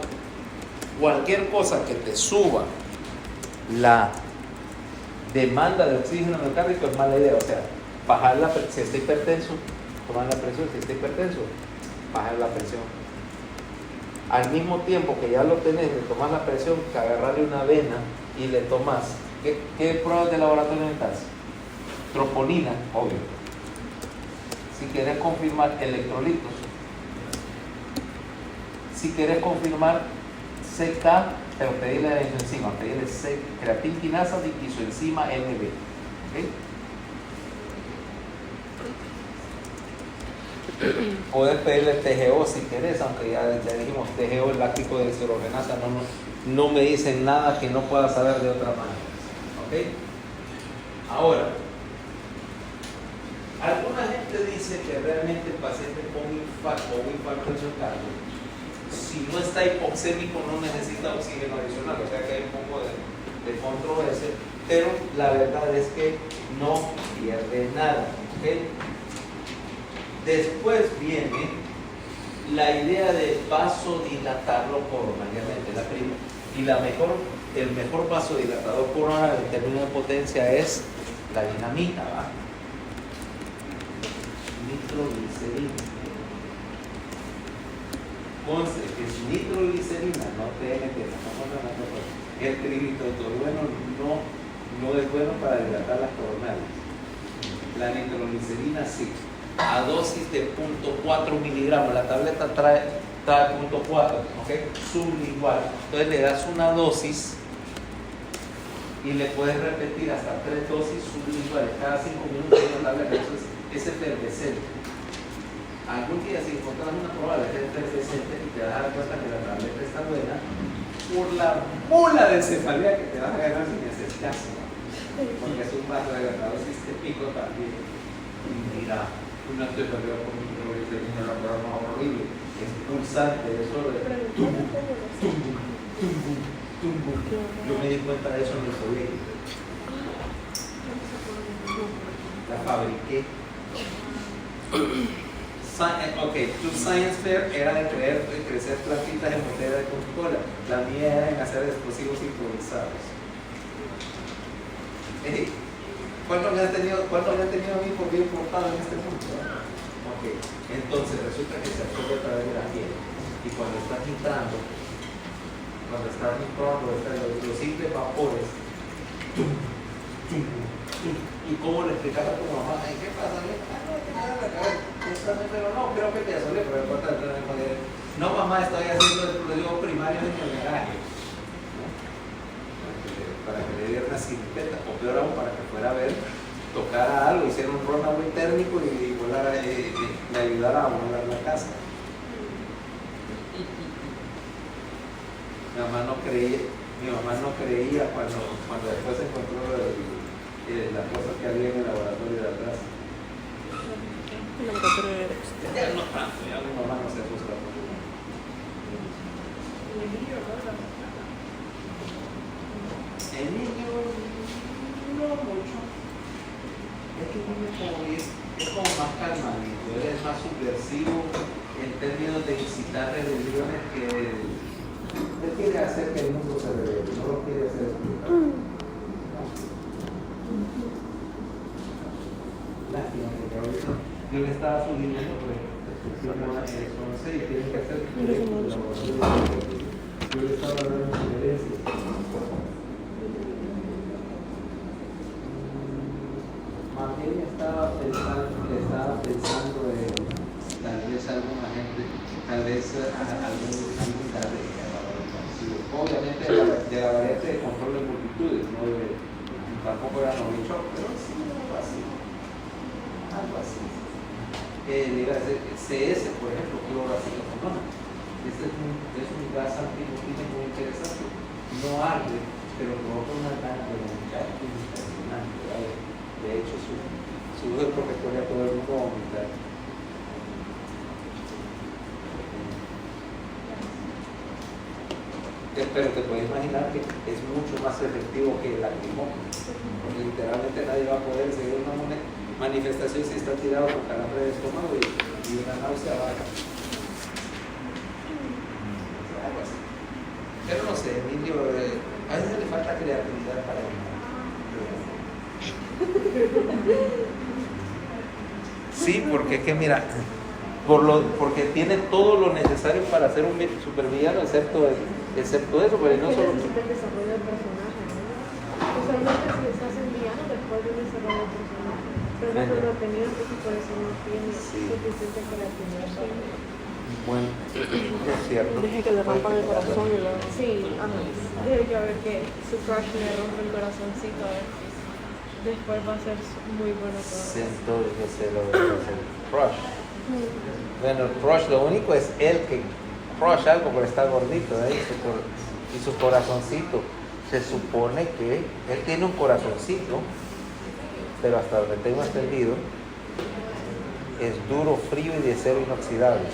[SPEAKER 1] Cualquier cosa que te suba la demanda de oxígeno miocárdico es mala idea. O sea, bajar la presión. Si está hipertenso, tomar la presión. Si está hipertenso, bajar la presión. Al mismo tiempo que ya lo tenés de tomar la presión, que agarrarle una vena y le tomas. ¿Qué pruebas de laboratorio necesitas? Troponina, obvio. Si quieres confirmar electrolitos. Si quieres confirmar CK, pero pedirle la isoenzima, pedirle creatinquinasa y isoenzima NB. ¿Okay? Puedes pedirle TGO si querés, aunque ya dijimos TGO, el láctico de deshidrogenasa, no me dicen nada que no pueda saber de otra manera. ¿Ok? Ahora, alguna gente dice que realmente el paciente con infarto o infarto de miocardio, si no está hipoxémico, no necesita oxígeno adicional, o sea que hay un poco de controversia, pero la verdad es que no pierde nada. ¿Okay? Después viene la idea de vasodilatarlo coronariamente. El mejor vasodilatador coronario en términos de potencia es la dinamita, ¿va? Nitroglicerina. Conste que es nitroglicerina, no TNT, el tributotolueno no es bueno para dilatar las coronarias. La nitroglicerina sí. A dosis de 0.4 miligramos, la tableta trae 0.4, ¿ok? Sublingual. Entonces le das una dosis y le puedes repetir hasta 3 dosis sublinguales cada 5 minutos de una tableta. Eso es efervescente. Algún día, si encuentras una probable que es efervescente y te vas a dar cuenta que la tableta está buena, por la bola de cefalea que te vas a ganar sin hacer caso, porque es un vasodilatador sistémico también. Y mira, una cefalea con nitroglicerina es la cosa más horrible, es pulsante, eso de tumbo. Yo me di cuenta de eso en el colegio. La fabriqué. Ok, tu science fair era de crecer plantitas en botella de Coca-Cola. La mía era en hacer explosivos improvisados. ¿Cuántos me han tenido a mí por bien portado en este mundo? Ok, entonces resulta que se absorbe a través de la piel. Y cuando estás entrando, los simples vapores, ¿y cómo le explicas a tu mamá? ¿Qué pasa? Pero no, creo que te asolé, pero no, mamá, estoy haciendo el explosivo primario en el garaje. ¿No? Para que le diera una simpeta, o peor aún, para que fuera a ver, tocara algo, hiciera un runaway térmico y volara, le ayudara a volar la casa. Mi mamá no creía cuando después se encontró las cosas que había en el laboratorio de atrás.
[SPEAKER 3] El laboratorio de Erex.
[SPEAKER 1] Ya no tanto, ya mi mamá no se asusta por eso. El niño no mucho. Es que el niño es como más calmadito, él es más subversivo en términos de incitar rebeliones que él quiere hacer que el mundo se revele, no lo quiere hacer explicar. Lástima, porque ahorita yo le estaba sugiriendo que no sé, y tienen que hacer yo le estaba dando sugerencias. Más bien estaba pensando en tal vez alguna gente, tal vez algún tarde. Obviamente de la variante de control de multitudes, no tampoco era novichón, pero sí, CS, por ejemplo, cloracilofenona. Este es un gas antimotrínico muy interesante. No arde, pero provoca una gana de vomitar impresionante. ¿Vale? De hecho, su uso protectoria todo el mundo va a vomitar. Pero te puedes imaginar que es mucho más efectivo que el lacrimógeno, porque literalmente nadie va a poder seguir una manifestación si está tirado con calambre de estómago y una náusea baja. Algo así. Pero no sé, Emilio, a veces le falta creatividad para él. Sí, porque es que mira, porque tiene todo lo necesario para ser un supervillano, excepto eso, pero no solo.
[SPEAKER 3] Necesita el desarrollo del personaje, ¿no? Usualmente si estás en villano después de un desarrollo del personaje, pero no lo ha tenido, entonces por eso no tiene suficiente creatividad para él.
[SPEAKER 1] Bueno, es cierto.
[SPEAKER 3] Deje que le rompan el corazón y luego. Sí, deje que a ver que su crush le rompe el corazoncito, a ver. Después va a ser muy bueno todo.
[SPEAKER 1] Entonces se lo debe hacer crush. Bueno, el crush lo único es él que crush algo, pero está gordito, ¿eh? Y su corazoncito. Se supone que él tiene un corazoncito, pero hasta donde tengo entendido, es duro, frío y de acero inoxidable.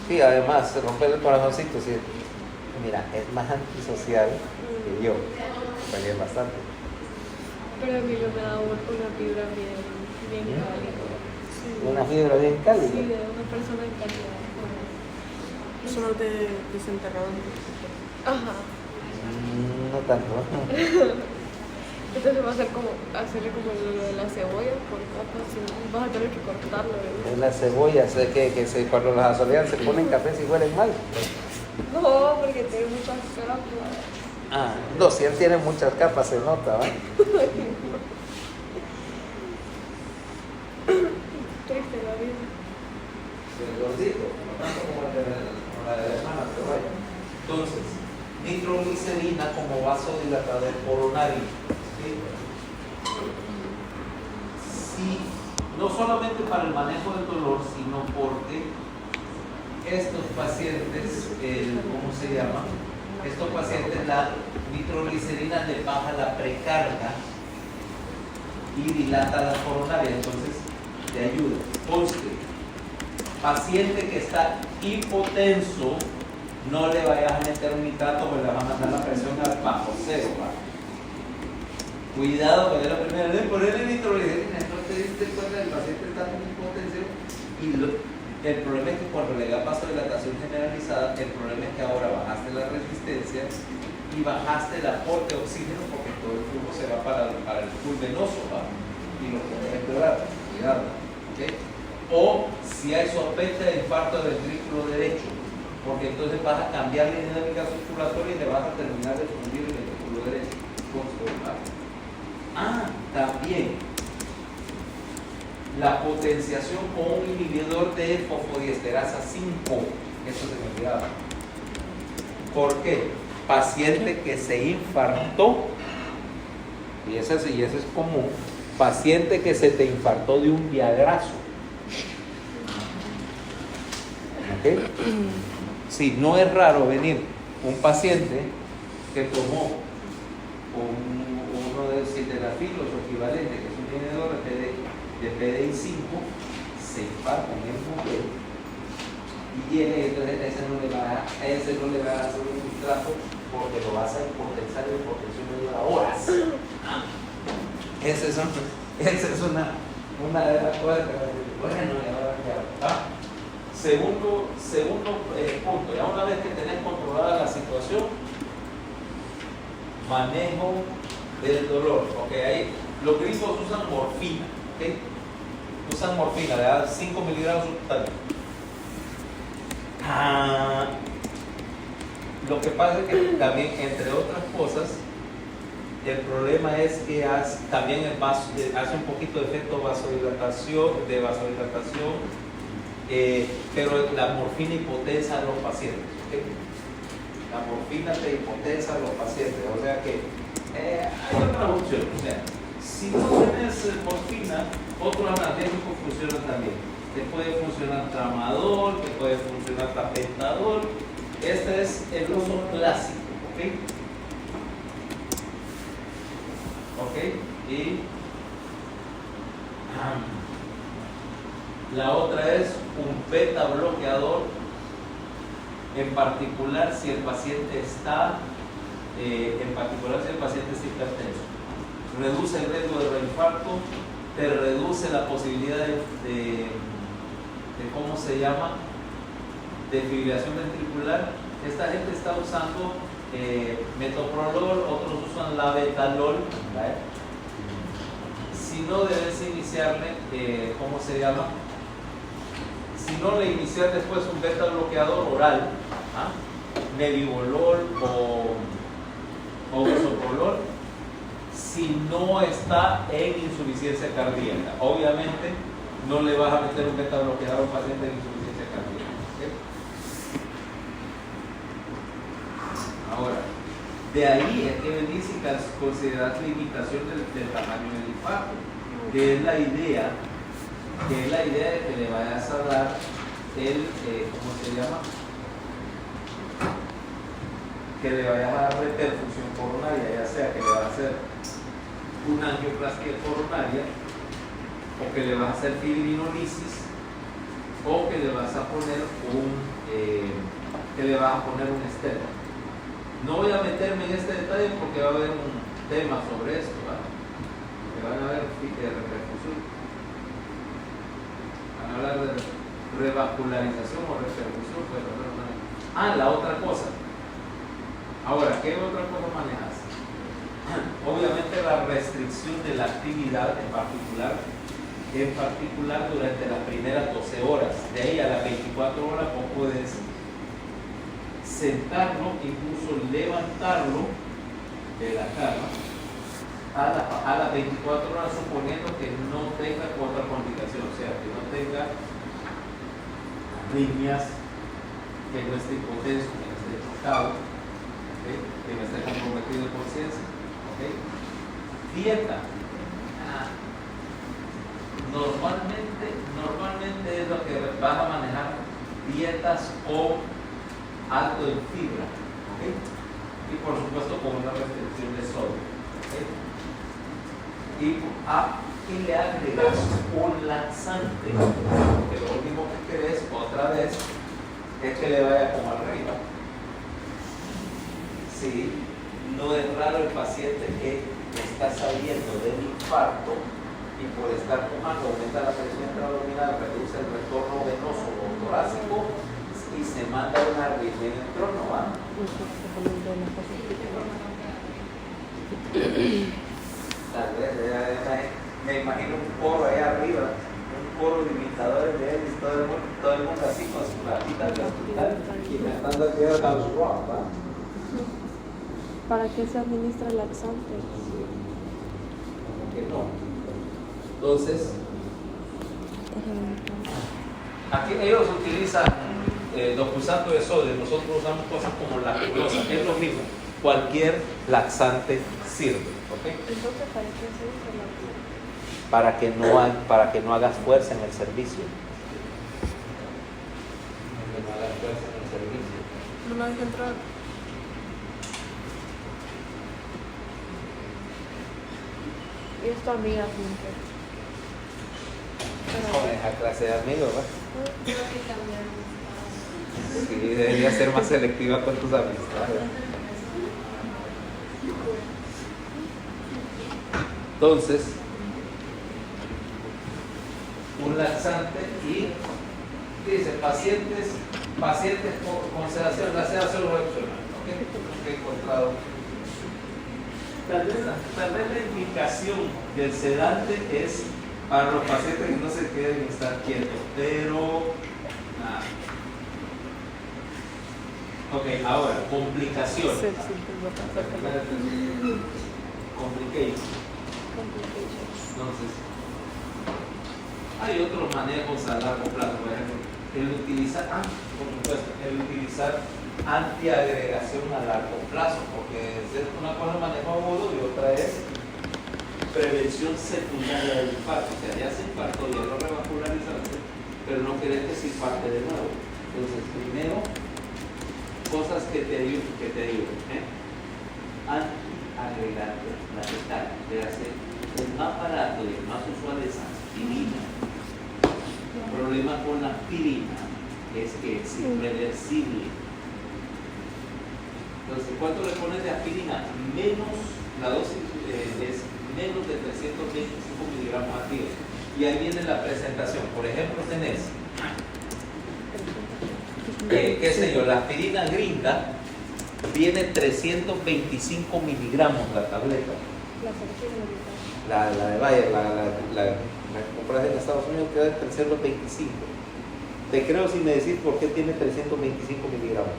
[SPEAKER 1] Sí, además, romper el corazoncito, sí. Mira, es más antisocial que yo. Peleé bastante.
[SPEAKER 3] Pero a mí me da una fibra bien cálida. Sí.
[SPEAKER 1] Una fibra bien cálida.
[SPEAKER 3] Sí, de una persona en calidad. Eso no te desenterrado. Ajá.
[SPEAKER 1] No tanto.
[SPEAKER 3] Entonces va a ser como hacerle como lo de la cebolla por capas, vas a tener que cortarlo.
[SPEAKER 1] Es la cebolla, sé que cuando las asolean se ponen cafés y huelen mal.
[SPEAKER 3] No, porque tiene muchas capas.
[SPEAKER 1] No, si él tiene muchas capas se nota, ¿va?
[SPEAKER 3] Triste la vida.
[SPEAKER 1] El gordito, no tanto como la de la hermana, pero vaya. Entonces, nitroglicerina como vasodilatador coronario. Sí, no solamente para el manejo del dolor, sino porque estos pacientes, ¿cómo se llama? Estos pacientes la nitroglicerina les baja la precarga y dilata la coronaria, entonces te ayuda. Conste, paciente que está hipotenso, no le vayas a meter un nitrato porque le va a mandar la presión al bajo cero, ¿va? Cuidado, porque es la primera vez ponerle nitroglicerina, no te diste cuenta, el paciente está con hipotensión y el problema es que cuando le da vasodilatación generalizada, el problema es que ahora bajaste la resistencia y bajaste el aporte de oxígeno porque todo el flujo se va para el full venoso, ¿va? Y lo puedes empeorar, cuidado, ¿okay? O si hay sospecha de infarto del ventrículo derecho, porque entonces vas a cambiar la dinámica circulatoria y le vas a terminar de fundir el ventrículo derecho. También la potenciación con un inhibidor de fosfodiesterasa 5, eso se me olvidaba. ¿Por qué? Paciente que se infartó, y eso es común, paciente que se te infartó de un viagrazo. ¿Ok? Sí, no es raro venir un paciente que tomó uno de sildenafil o su equivalente, que es un inhibidor de PDI5, se infarta en el momento y llega, entonces ese no le va a hacer un nitrato porque lo vas a potenciar y porque eso no dura horas. Esa es una de las cosas que bueno, ya. Segundo punto, ya una vez que tenés controlada la situación, manejo del dolor. Ok, ahí los gringos usan morfina. ¿Okay? Usan morfina, le dan 5 miligramos subcutáneo. Lo que pasa es que también, entre otras cosas, el problema es que también hace un poquito de efecto vasodilatación, pero la morfina hipotensa a los pacientes. ¿Okay? La morfina te hipotensa a los pacientes, o sea que hay otras opciones. O sea, Si no tienes morfina, otros analgésicos funcionan también. Te puede funcionar tramadol, te puede funcionar tapentadol. Este es el uso clásico, ¿ok? ¿Ok? Y la otra es un beta bloqueador, en particular si el paciente está hipertenso. Reduce el riesgo de reinfarto, te reduce la posibilidad de ¿cómo se llama? De fibrilación ventricular. Esta gente está usando metoprolol, otros usan labetalol, ¿vale? Si no, debes iniciarle, ¿cómo se llama? Si no, le iniciar después un beta bloqueador oral, ¿ah? Nebivolol o bisoprolol, si no está en insuficiencia cardíaca. Obviamente no le vas a meter un beta bloqueador a un paciente en insuficiencia cardíaca, ¿okay? Ahora, de ahí es que venís y consideras limitación del tamaño del infarto, que es la idea de que le vayas a dar ¿cómo se llama? Que le vayas a dar reperfusión coronaria, ya sea que le vas a hacer una angioplastia coronaria, o que le vas a hacer fibrinolisis, o que le vas a poner un stent. No voy a meterme en este detalle porque va a haber un tema sobre esto, ¿vale? Que van a haber reperfusión. Van a hablar de revascularización o reperfusión, pues, la otra cosa. Ahora, ¿qué otra cosa manejas? Obviamente la restricción de la actividad en particular durante las primeras 12 horas. De ahí a las 24 horas vos puedes sentarlo, incluso levantarlo de la cama a las 24 horas, suponiendo que no tenga otra complicación, o sea, que no tenga arritmias, que no esté hipotenso, que no esté chocado, ¿okay? Que no esté comprometido de conciencia. ¿Okay? Dieta. Normalmente es lo que vas a manejar, dietas con alto en fibra, ¿okay? Y por supuesto con una restricción de sodio, ¿okay? Y le agregas un laxante, que lo último que querés otra vez es que le vaya como arriba. Sí, no es raro el paciente que está saliendo del infarto y por estar fumando aumenta la presión intraabdominal, reduce el retorno venoso o torácico y se manda una arritmia en el trono, ¿va? Tal vez, me imagino un coro ahí arriba, un coro de imitadores de él y todo el mundo así con su platita del hospital y cantando aquí a House Rock, ¿va?
[SPEAKER 3] ¿Para qué se administra el laxante?
[SPEAKER 1] Sí. ¿Cómo que no? Entonces, aquí ellos utilizan doxusato de sodio, nosotros usamos cosas como lactosa, es lo mismo, cualquier laxante sirve, ¿ok?
[SPEAKER 3] Entonces, ¿para qué se usa el laxante?
[SPEAKER 1] Para que no hagas fuerza en el servicio. Que no hagas fuerza en el servicio.
[SPEAKER 3] No me deja entrar. Y es tu amiga siempre.
[SPEAKER 1] Con esa clase de amigos, ¿verdad?
[SPEAKER 2] Creo que cambiamos.
[SPEAKER 1] Sí, debería ser más selectiva con tus amistades. Entonces, un laxante y dice pacientes con sedación, la sedación no es opcional, ¿ok? Lo que he encontrado. Tal vez la indicación del sedante es para los pacientes que no se queden estar quietos, pero nada. Ok, ahora, complicaciones. Complications. Entonces, hay otros manejos a largo plazo, por ejemplo, el utilizar antiagregación a largo plazo, porque es una cosa manejo agudo y otra es prevención secundaria del infarto. O sea, ya se infartó, ya lo revascularizaste, pero no querés que se infarte de nuevo. Entonces, primero, cosas que te digo, antiagregante plaquetario, el más barato y el más usual es aspirina. El problema con la aspirina es que es irreversible. Entonces, ¿cuánto le pones de aspirina? La dosis es menos de 325 miligramos al día. Y ahí viene la presentación. Por ejemplo, tenés, qué sé yo, la aspirina gringa viene 325 miligramos la tableta. La de Bayer, la compras en Estados Unidos queda en 325. Te creo si me decís por qué tiene 325 miligramos.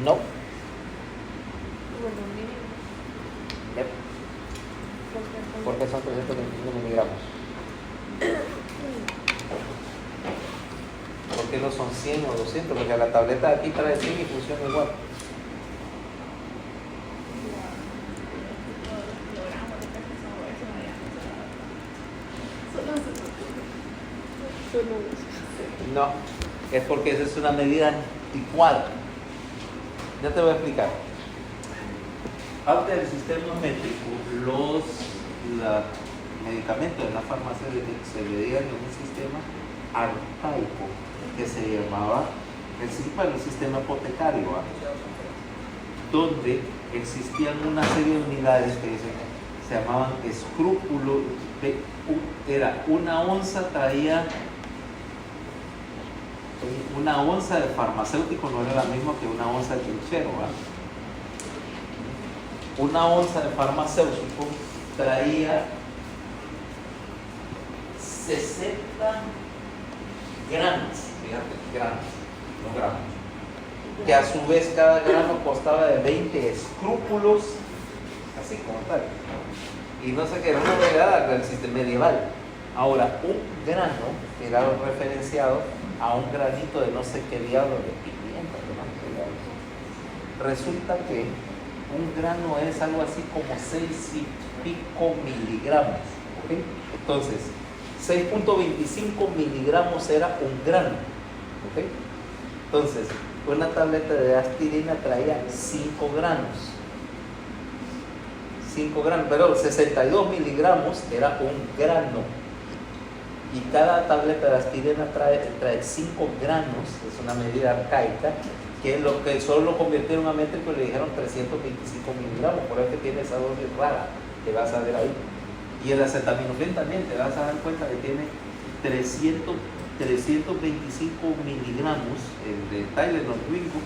[SPEAKER 1] No. Yep. Porque son 325 miligramos. ¿Por qué no son 100 o 200? Porque la tableta de aquí trae 100 y funciona igual. No, es porque esa es una medida anticuada. Ya te voy a explicar. Parte del sistema métrico, los medicamentos de la farmacia se veían en un sistema arcaico que se llamaba el sistema hipotecario, donde existían una serie de unidades que se llamaban escrúpulos. Era una onza, traía una onza de farmacéutico, no era la misma que una onza de trinchero, ¿verdad? Una onza de farmacéutico traía 60 gramos, fíjate, gramos, no gramos, que a su vez cada gramo costaba de 20 escrúpulos, así como tal. Y no sé qué, era una regada del sistema medieval. Ahora, un grano era referenciado a un granito de no sé qué diablo de pimienta, ¿no? Resulta que un grano es algo así como 6 y pico miligramos, ¿ok? Entonces, 6.25 miligramos era un grano, ¿ok? Entonces, una tableta de aspirina traía 5 granos. 5 gramos, pero 62 miligramos era un grano. Y cada tableta de aspirina trae 5 granos, es una medida arcaica, que es lo que solo convirtieron a métrico y le dijeron 325 miligramos, por eso que tiene esa dosis rara que vas a ver ahí. Y el acetaminofén también, te vas a dar cuenta que tiene 325 miligramos, el de Tylenol gringo,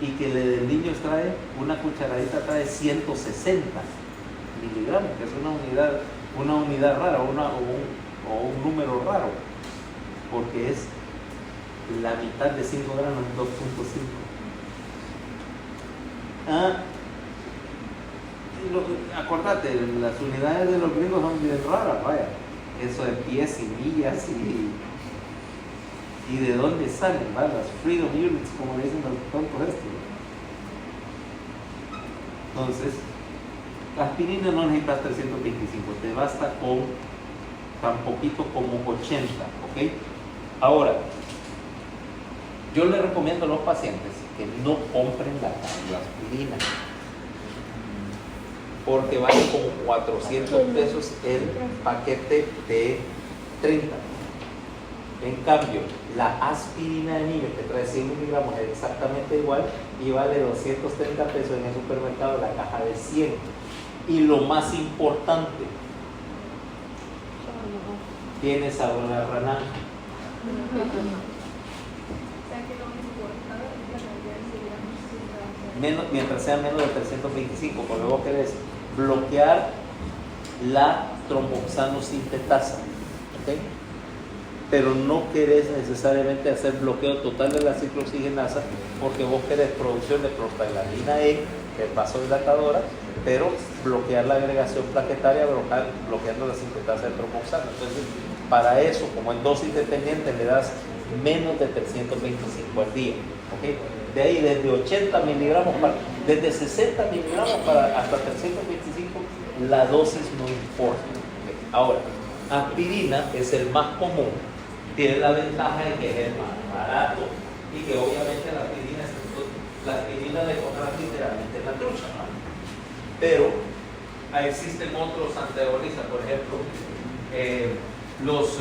[SPEAKER 1] y que el del niño trae, una cucharadita trae 160 miligramos, que es una unidad rara, o un número raro, porque es la mitad de 5 gramos, 2.5. Acordate, las unidades de los gringos son bien raras, vaya. Eso de pies y millas y de dónde salen, ¿va? Las freedom units, como le dicen los tontos estos. Entonces, la aspirina no necesitas 325, te basta con tan poquito como 80, ¿ok? Ahora, yo le recomiendo a los pacientes que no compren la aspirina, porque vale como 400 pesos el paquete de 30. En cambio, la aspirina de niño que trae 100 miligramos es exactamente igual y vale 230 pesos en el supermercado la caja de 100. Y lo más importante, tiene sabor a naranja. Mientras sea menos de 325, porque luego querés bloquear la tromboxano sintetasa, ¿ok? Pero no querés necesariamente hacer bloqueo total de la ciclooxigenasa, porque vos querés producción de prostaglandina E vasodilatadora, pero bloquear la agregación plaquetaria, bloqueando la sintetasa de tromboxano. Entonces, para eso, como en dosis dependiente, le das menos de 325 al día. ¿Okay? De ahí, desde 80 miligramos, desde 60 miligramos hasta 325, la dosis no importa. ¿Okay? Ahora, aspirina es el más común, tiene la ventaja de que es el más barato y que obviamente la aspirina de comprar literalmente en la trucha, ¿no? Pero existen otros antagonistas, por ejemplo, los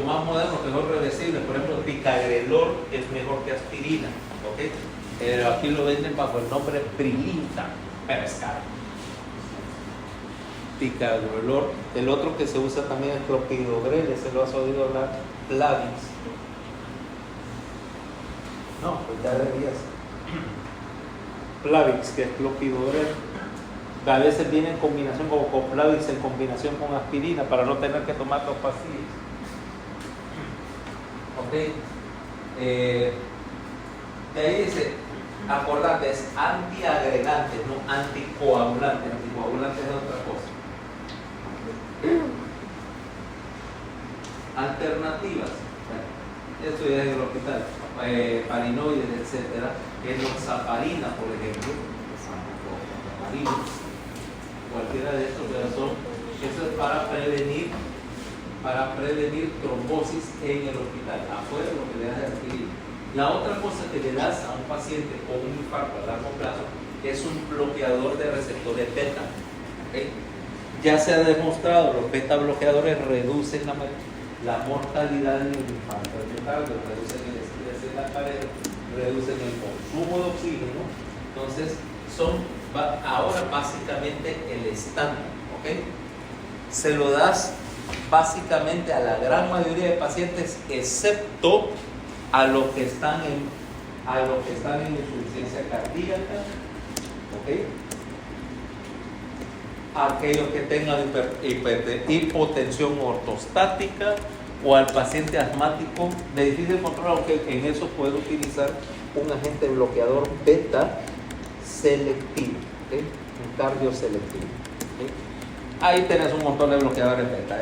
[SPEAKER 1] más modernos que son reversibles, por ejemplo, ticagrelor es mejor que aspirina, ¿okay? Aquí lo venden bajo el nombre Brilinta, pero es caro. Ticagrelor, el otro que se usa también es clopidogrel, ese lo has oído hablar, Plavix. No, pues ya deberías. Plavix, que es clopidogrel, a veces viene en combinación como con Plavix en combinación con aspirina para no tener que tomar dos pastillas. Ok. De ahí dice, acordate, es antiagregante, no anticoagulante. Anticoagulante es otra cosa. Alternativas. Bueno, esto ya es el hospital. Parinoides, etcétera. Enoxaparina, por ejemplo. Cualquiera de estos, pero eso es para prevenir trombosis en el hospital. Afuera lo que le das es aspirina. La otra cosa que le das a un paciente con un infarto a largo plazo es un bloqueador de receptores beta. ¿Okay? Ya se ha demostrado, los beta bloqueadores reducen la mortalidad en el infarto del miocardio, reducen el estrés en la pared, reducen el consumo de oxígeno. Entonces, son ahora básicamente el estándar. ¿Okay? Se lo das básicamente a la gran mayoría de pacientes, excepto a los que están en insuficiencia cardíaca, ¿okay? Aquellos que tengan hipotensión ortostática o al paciente asmático de difícil control, aunque en eso puede utilizar un agente bloqueador beta selectivo, ¿okay? Un cardioselectivo. ¿Okay? Ahí tenés un montón de bloqueadores beta.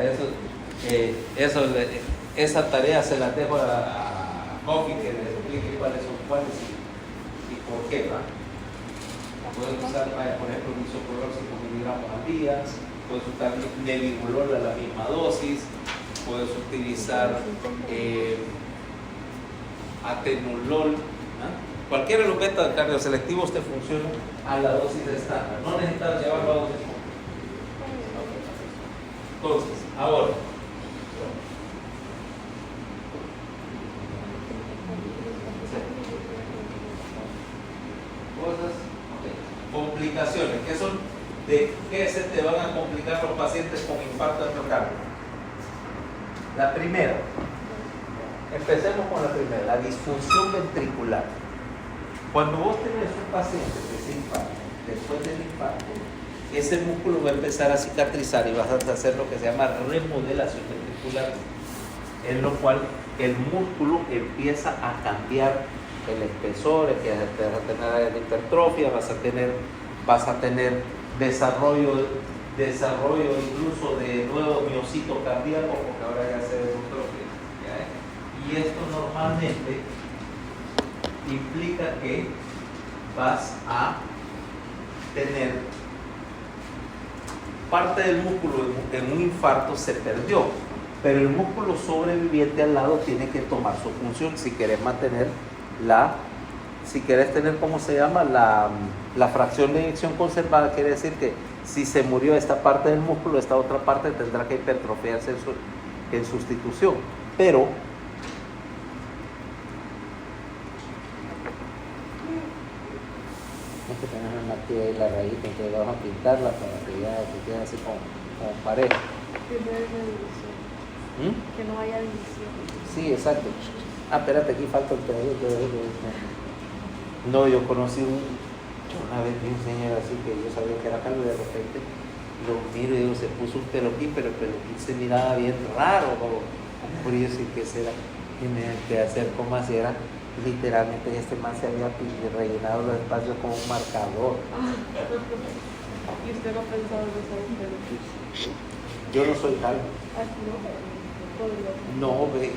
[SPEAKER 1] Esa tarea se la dejo a Coqui que les explique cuáles son cuáles y por qué, ¿va? Puedes usar, por ejemplo, misoprolol 5 miligramos al día, puedes usar nebivolol a la misma dosis, puedes utilizar atenolol, ¿no? Cualquiera de los beta cardioselectivos te funciona a la dosis estándar, no necesitas llevarlo a dosis. Entonces, ahora, cosas, okay. Complicaciones, ¿qué son? ¿De qué se te van a complicar los pacientes con infarto de miocardio? La primera, empecemos con la primera, la disfunción ventricular. Cuando vos tenés un paciente que se infarta, después del infarto, ese músculo va a empezar a cicatrizar y vas a hacer lo que se llama remodelación ventricular, en lo cual el músculo empieza a cambiar el espesor, vas a tener áreas de hipertrofia, vas a tener desarrollo incluso de nuevo miocito cardíaco, porque ahora ya se eutrofia. Y esto normalmente implica que vas a tener parte del músculo en un infarto se perdió, pero el músculo sobreviviente al lado tiene que tomar su función si querés mantener si querés tener, ¿cómo se llama? La fracción de eyección conservada. Quiere decir que si se murió esta parte del músculo, esta otra parte tendrá que hipertrofiarse en sustitución. Pero es que tenés una activa ahí la raíz, entonces vamos a pintarla para que ya se quede así como pared.
[SPEAKER 3] Que no haya división. Que no haya división.
[SPEAKER 1] Sí, exacto. Espérate, aquí falta el pedazo. No, yo conocí yo una vez vi un señor así que yo sabía que era calvo y de repente lo miro y digo, se puso un peloquín, pero el peloquín se miraba bien raro, como frío, y qué será. Y me acerco más y era Literalmente este man se había rellenado los espacios con un marcador.
[SPEAKER 3] ¿Y usted no ha pensado en usar un pelo?
[SPEAKER 1] Yo no soy calvo. No, ve.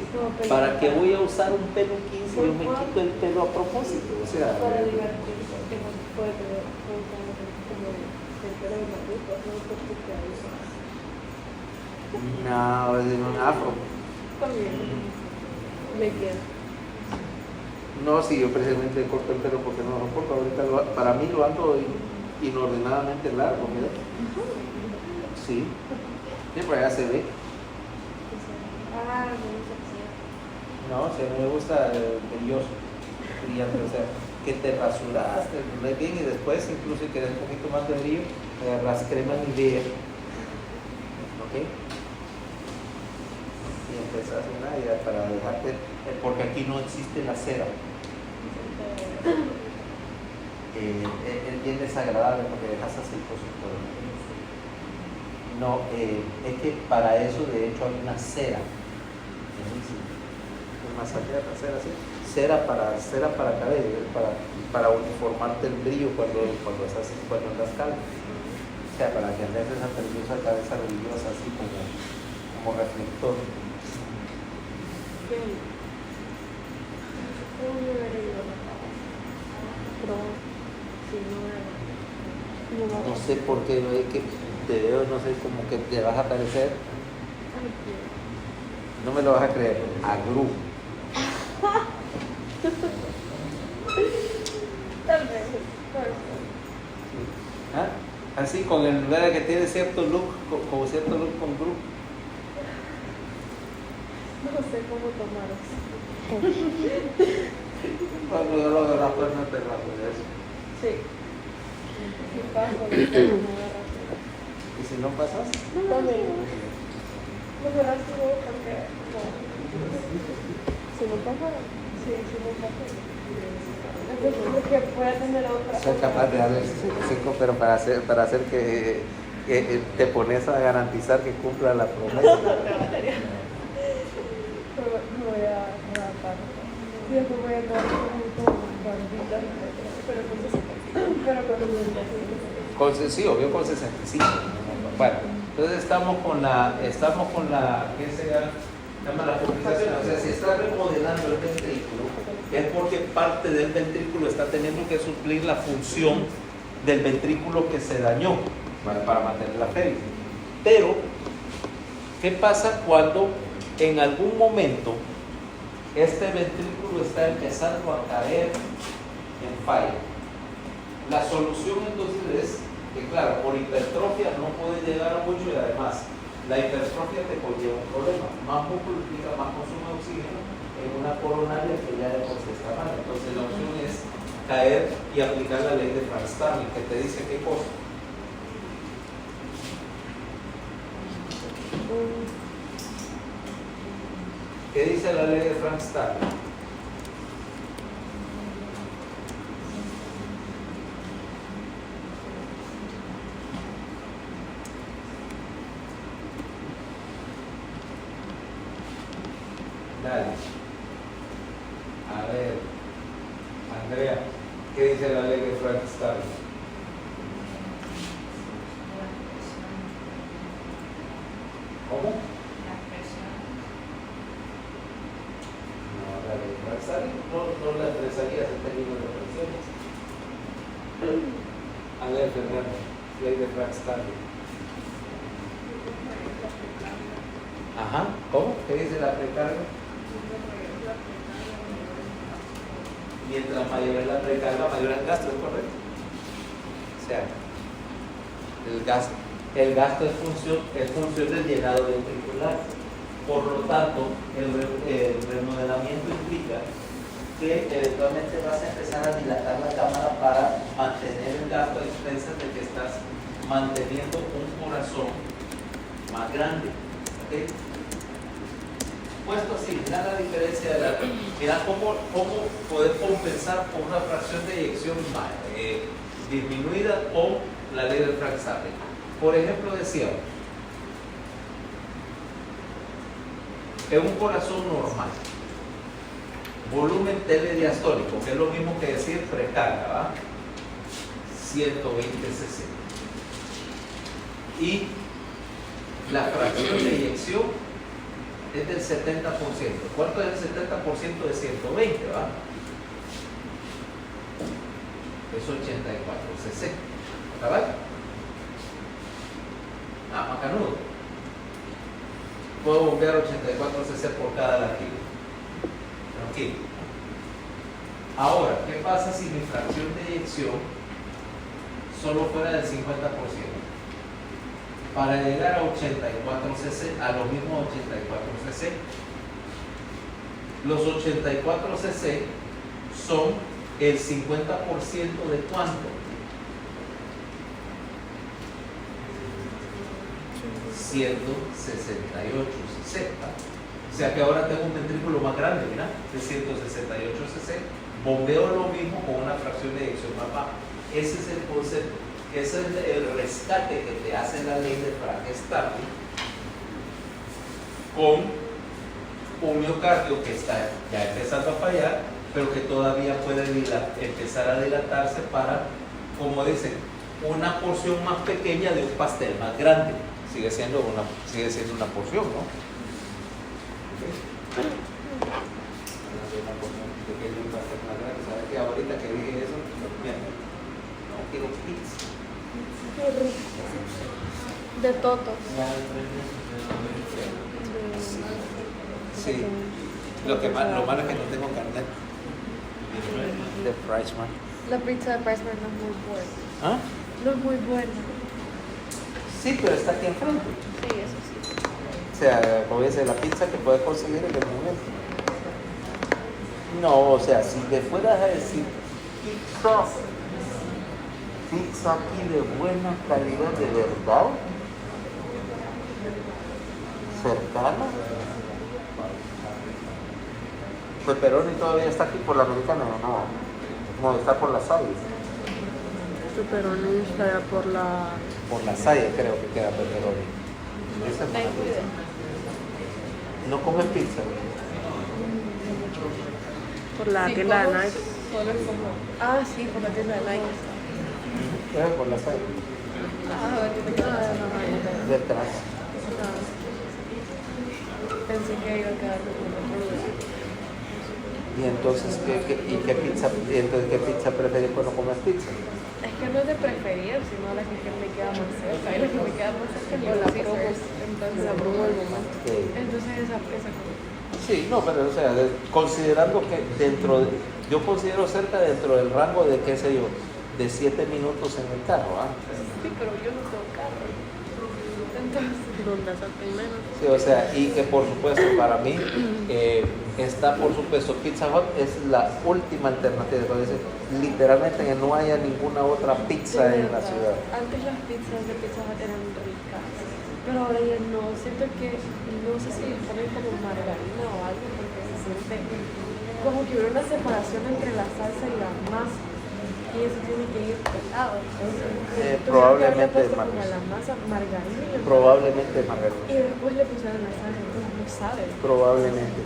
[SPEAKER 1] ¿Para qué voy a usar un pelo 15? Yo me quito el pelo a propósito. O sea,
[SPEAKER 3] para divertirse, que no puede tener como el pelo de Marruecos, no sé por qué hay eso.
[SPEAKER 1] no, es un afro.
[SPEAKER 3] También me queda.
[SPEAKER 1] No, sí, yo precisamente corto el pelo porque no lo soporto. Ahorita para mí lo ando inordenadamente largo, mira. Sí. Sí, por allá se ve.
[SPEAKER 3] Ah, no sé si.
[SPEAKER 1] No, si a mí me gusta brilloso, brillante, o sea, que te rasuraste, muy bien, y después, incluso si quieres un poquito más de brillo, agarras crema Nivea, ¿ok? Y empezás ya para dejarte, porque aquí no existe la cera. Es bien desagradable porque dejas así cosas todo. No, es que para eso de hecho hay una cera. Masajear la cera así. Cera para cabello, para uniformarte el brillo cuando andas calvo. O sea, para que andes esa preciosa cabeza brillosa así como reflector. No sé por qué que te veo, no sé, como que te vas a parecer. No me lo vas a creer, a Gru.
[SPEAKER 3] Tal vez.
[SPEAKER 1] ¿Ah? Así, con el lugar de que tiene cierto look, como cierto look con Gru.
[SPEAKER 3] No sé cómo tomar eso.
[SPEAKER 1] Cuando yo lo agarras, pues no te rato de eso.
[SPEAKER 3] Sí. Si paso, no agarras.
[SPEAKER 1] ¿Y si no pasas?
[SPEAKER 3] También. No me las digo porque no. Si no pasa, sí, si no pasa. Entonces, que pueda tener otra.
[SPEAKER 1] Soy capaz de darle 5, pero para hacer que te pones a garantizar que cumpla la promesa.
[SPEAKER 3] Me voy a adaptar. Y después voy a andar con banditas, pero con un
[SPEAKER 1] Sí, obvio con 65. Bueno, entonces estamos con la ¿qué se llama la cotización? O sea, si está remodelando el ventrículo, es porque parte del ventrículo está teniendo que suplir la función del ventrículo que se dañó para mantenerla fértil. Pero, ¿qué pasa cuando en algún momento este ventrículo está empezando a caer en falla? La solución entonces es que, claro, por hipertrofia no puede llegar a mucho y además la hipertrofia te conlleva un problema. Más músculo implica más consumo de oxígeno en una coronaria que ya de por sí está mal. Entonces la opción es caer y aplicar la ley de Frank Starling, que te dice qué cosa. ¿Qué dice la ley de Frank Starling? Dale. A ver, Andrea, ¿qué dice la ley de Frank Starling? ¿Cómo? No, la ley de Frank Starling no la expresarías en términos de presiones. A ver, Fernando, ley de Frank Starling. Ajá, ¿cómo? ¿Qué dice la precarga? Mientras mayor es la precarga, mayor es el gasto, ¿es correcto? O sea, el gasto es función del llenado ventricular. Por lo tanto, el remodelamiento implica que eventualmente vas a empezar a dilatar la cámara para mantener el gasto a expensas de que estás manteniendo un corazón más grande. ¿Okay? Puesto así, mira la diferencia de mira cómo poder compensar con una fracción de eyección disminuida con la ley del Frank Starling. Por ejemplo, decíamos, en un corazón normal, volumen telediastólico, que es lo mismo que decir precarga, ¿va? 120 cc. Y la fracción de eyección es del 70%. ¿Cuánto es el 70% de 120, va? Es 84 cc. ¿Cabal? Macanudo. Puedo bombear 84 cc por cada latido. Tranquilo. Ahora, ¿qué pasa si mi fracción de eyección solo fuera del 50%? Para llegar a 84 cc, a lo mismo 84 cc, los 84 cc son el 50% de cuánto? 168 cc. O sea que ahora tengo un ventrículo más grande, mira, de 168 cc. Bombeo lo mismo con una fracción de eyección más baja. Ese es el concepto. Ese es el rescate que te hace la ley de Frank-Starling con un miocardio que está ya empezando a fallar, pero que todavía puede empezar a dilatarse para, como dicen, una porción más pequeña de un pastel más grande. Sigue siendo una porción, ¿no? Okay. Una porción pequeña de un pastel más grande. ¿Sabes que ahorita que dije eso? No quiero pizza.
[SPEAKER 3] De Toto.
[SPEAKER 1] Sí. Lo malo es que no tengo carnet de Priceman.
[SPEAKER 3] La pizza de Priceman no es muy buena.
[SPEAKER 1] ¿Ah?
[SPEAKER 3] No es muy buena.
[SPEAKER 1] Sí, pero está aquí enfrente.
[SPEAKER 3] Sí, eso sí.
[SPEAKER 1] O sea, como dice, la pizza que puedes conseguir en el momento. No, o sea, si te fueras a decir pizza aquí de buena calidad, de verdad, cercana. Pepperoni todavía está aquí por la americana, no, como está por la Salle.
[SPEAKER 3] Pepperoni está por la...
[SPEAKER 1] Por la Salle creo que queda Pepperoni. Esa es buena pizza. ¿No comes pizza?
[SPEAKER 3] Por la tienda de Nike. Ah, sí, por la tienda de Nike.
[SPEAKER 1] Por la Salle. Detrás.
[SPEAKER 3] Pensé que iba a quedar como otro lugar.
[SPEAKER 1] Y entonces, ¿qué pizza preferís cuando comes pizza?
[SPEAKER 3] Es que no es de preferir, sino la que me queda más cerca. Y la que me queda más cerca es la Caesars. Entonces abrumo el momento.
[SPEAKER 1] Okay.
[SPEAKER 3] Entonces esa
[SPEAKER 1] Sí, no, pero o sea, considerando que yo considero cerca dentro del rango de, qué sé yo, de 7 minutos en el carro, ¿ah?
[SPEAKER 3] Sí, pero yo no tengo carro. Entonces, ¿dónde saqué menos?
[SPEAKER 1] Sí, o sea, y que por supuesto para mí está, por supuesto, Pizza Hut es la última alternativa. Entonces, literalmente que no haya ninguna otra pizza en la ciudad.
[SPEAKER 3] Antes las pizzas de Pizza Hut eran ricas, pero ahora ya no. Siento que, no sé si ponen como margarina o algo, porque se siente como que hubiera una separación entre la salsa y la masa. Y eso tiene que ir pelado.
[SPEAKER 1] Probablemente
[SPEAKER 3] la masa margarina.
[SPEAKER 1] Probablemente margarina.
[SPEAKER 3] Y después le pusieron la salsa, entonces no sabe.
[SPEAKER 1] Probablemente.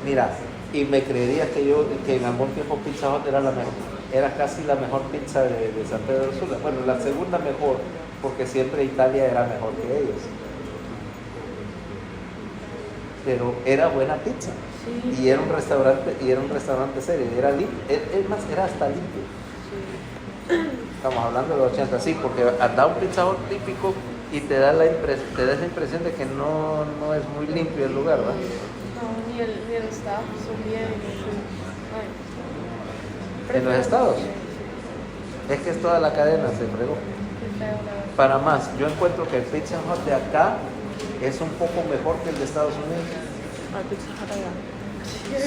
[SPEAKER 1] Mira, y me creerías que en algún tiempo Pizza Hut era la mejor, era casi la mejor pizza de San Pedro del Sula. Bueno, la segunda mejor, porque siempre Italia era mejor que ellos. Pero era buena pizza. Sí. Y era un restaurante serio, era limpio, es más, era hasta limpio. Sí. Estamos hablando de los 80, sí, porque anda un Pizza Hut típico y te da esa impresión de que no es muy limpio el lugar, ¿verdad?
[SPEAKER 3] No, ni el staff son bien.
[SPEAKER 1] ¿En los estados? Es que es toda la cadena, se fregó. Para más, yo encuentro que el Pizza Hut de acá es un poco mejor que el de Estados Unidos.
[SPEAKER 3] Hay Pizza Hut allá.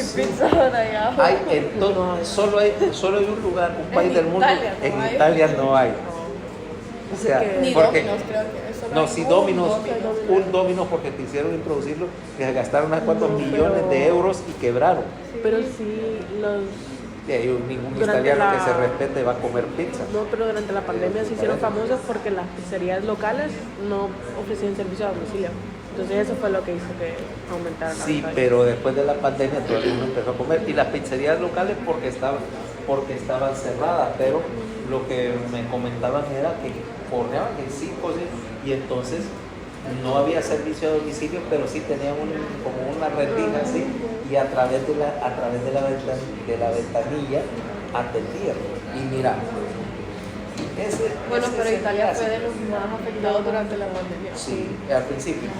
[SPEAKER 3] Sí. Pizza Hut allá.
[SPEAKER 1] Solo hay un lugar, un país del mundo. En Italia no hay. O sea,
[SPEAKER 3] ni
[SPEAKER 1] porque
[SPEAKER 3] Domino's, creo que eso
[SPEAKER 1] no, si Domino's, un Domino's porque quisieron introducirlo, que se gastaron unos cuantos millones de euros y quebraron.
[SPEAKER 3] Pero sí,
[SPEAKER 1] y hay ningún italiano que se respete va a comer pizza.
[SPEAKER 3] No, pero durante la pandemia se hicieron famosos porque las pizzerías locales no ofrecían servicio a domicilio. Entonces eso fue lo que hizo que aumentara la
[SPEAKER 1] Sí,
[SPEAKER 3] venta.
[SPEAKER 1] pero después de la pandemia todo el mundo empezó a comer. Y las pizzerías locales porque estaban cerradas, pero lo que me comentaban era que corrían en 5 y entonces no había servicio a domicilio, pero sí tenían como una rendija así y a través de la ventanilla atendían. Y mira,
[SPEAKER 3] Bueno, pero
[SPEAKER 1] ese
[SPEAKER 3] Italia fue
[SPEAKER 1] clásico.
[SPEAKER 3] de los más afectados durante la pandemia.
[SPEAKER 1] Sí, al principio.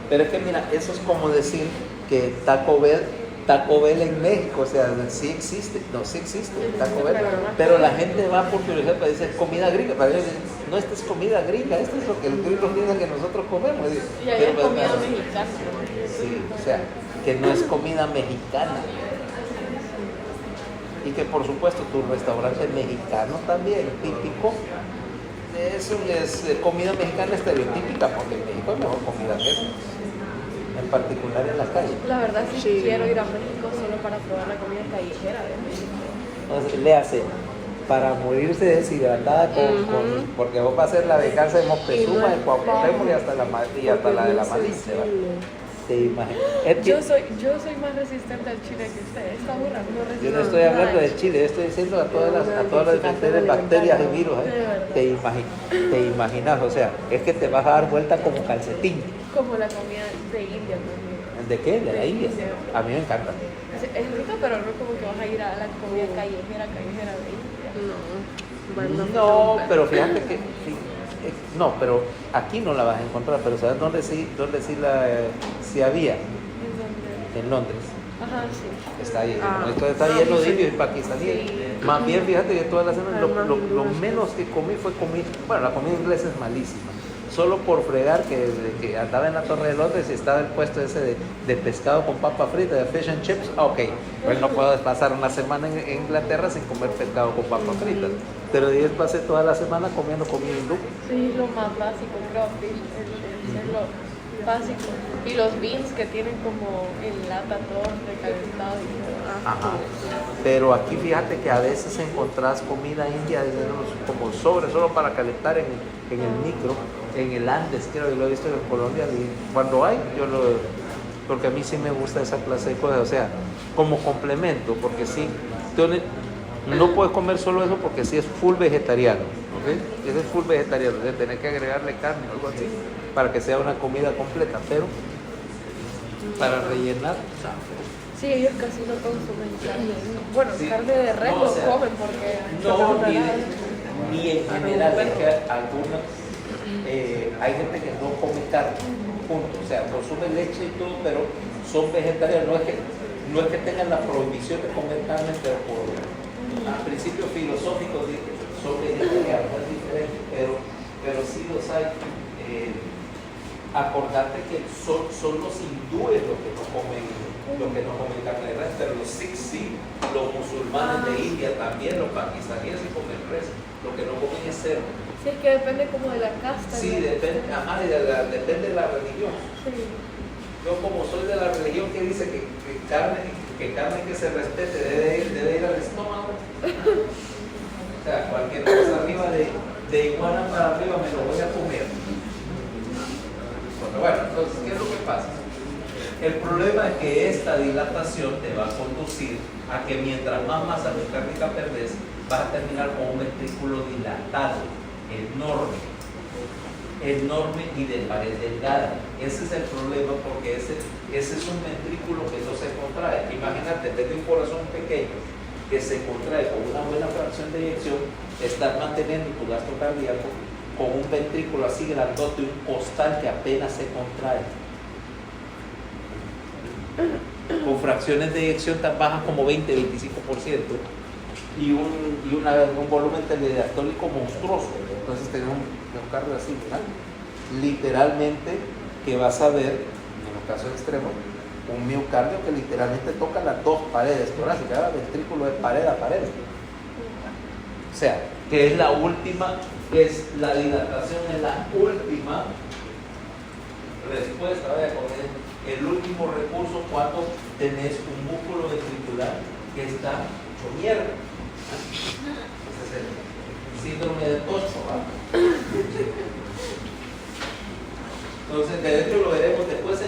[SPEAKER 1] Pero es que mira, eso es como decir que Taco Bell en México, o sea, sí existe Taco Bell, pero la gente va por curiosidad para decir comida gringa, para ellos dicen, no, esta es comida gringa, esto es lo que el gringo dice que nosotros comemos.
[SPEAKER 3] Y allá es comida mexicana.
[SPEAKER 1] Sí, o sea, que no es comida mexicana. Y que por supuesto tu restaurante mexicano también, típico, eso es comida mexicana estereotípica, porque en México hay mejor comida que esa, en particular en la calle.
[SPEAKER 3] La verdad sí quiero ir a México solo para probar la comida callejera de México.
[SPEAKER 1] Entonces le hace para morirse deshidratada porque vos vas a hacer la de Garza de Moctezuma, de Cuauhtémoc y hasta la de la Malicia. ¿Te imaginas?
[SPEAKER 3] Yo soy más resistente al chile que usted. Esta burra no resiste.
[SPEAKER 1] Yo no estoy hablando de Chile, estoy diciendo a todas las diferentes bacterias y virus. Te imaginas, o sea, es que te vas a dar vuelta como calcetín.
[SPEAKER 3] Como la comida de India también.
[SPEAKER 1] ¿De qué? De la India. A mí me encanta.
[SPEAKER 3] Es rica, pero no como que vas a ir a la comida callejera de India.
[SPEAKER 1] No, pero fíjate que no, pero aquí no la vas a encontrar, pero ¿sabes dónde sí sí había? En Londres.
[SPEAKER 3] Ajá, sí.
[SPEAKER 1] Está ahí, esto está lleno de indios y pakistaníes.
[SPEAKER 3] Sí.
[SPEAKER 1] Más bien, fíjate que todas las semanas lo menos que comí fue bueno, la comida inglesa es malísima. Solo por fregar que andaba en la Torre de Londres y estaba el puesto ese de pescado con papa frita, de fish and chips, ok, pues no puedo pasar una semana en Inglaterra sin comer pescado con papa frita, pero de ahí pasé toda la semana comiendo comida hindú.
[SPEAKER 3] Sí, lo más básico, creo, es lo básico. Y los beans que tienen como en lata todo recalentado y todo.
[SPEAKER 1] Ajá. Pero aquí fíjate que a veces encontrás comida india como solo para calentar en el micro, en el Andes, creo que lo he visto en Colombia, y cuando hay, porque a mí sí me gusta esa clase de cosas, o sea, como complemento, porque sí, no puedes comer solo eso porque sí es full vegetariano, ¿ok? Ese es full vegetariano, o sea, tenés que agregarle carne o algo así para que sea una comida completa, pero para rellenar,
[SPEAKER 3] Sí, ellos casi no consumen carne. Bueno,
[SPEAKER 1] sí.
[SPEAKER 3] carne de res
[SPEAKER 1] No, o
[SPEAKER 3] no
[SPEAKER 1] sea,
[SPEAKER 3] comen porque...
[SPEAKER 1] no, ni en general, es que algunos, hay gente que no come carne, punto, o sea, consume leche y todo, pero son vegetarianos, no es que tengan la prohibición de comer carne, pero por principios filosóficos son vegetarianos, es diferente, pero sí los hay. Acordate que son los hindúes los que no comen carne de res, pero los sikhs sí, los musulmanes de India también, los pakistaníes sí comen res, lo que no comen es cerdo.
[SPEAKER 3] Sí, es que depende como de la casta.
[SPEAKER 1] Sí,
[SPEAKER 3] ¿no?
[SPEAKER 1] depende de la religión.
[SPEAKER 3] Sí.
[SPEAKER 1] Yo como soy de la religión que dice que carne que se respete debe ir al estómago. O sea, cualquier cosa arriba de iguana para arriba me lo voy a comer. Bueno, entonces, ¿qué es lo que pasa? El problema es que esta dilatación te va a conducir a que mientras más masa mecánica perdés, vas a terminar con un ventrículo dilatado, enorme y de pared delgada. Ese es el problema porque ese es un ventrículo que no se contrae. Imagínate, en vez de un corazón pequeño que se contrae con una buena fracción de eyección, estás manteniendo tu gasto cardíaco con un ventrículo así grandote, un costal que apenas se contrae. Con fracciones de eyección tan bajas como 20-25% y un volumen telediastólico monstruoso. Entonces tenés un miocardio así, ¿verdad? Literalmente que vas a ver, en los casos extremos, un miocardio que literalmente toca las dos paredes torácicas, el ventrículo de pared a pared. O sea, que es la última, la dilatación es la última respuesta, el último recurso cuando tenés un músculo ventricular que está hecho mierda. Ese es el síndrome de Tocho, ¿va? Entonces, de hecho, lo veremos después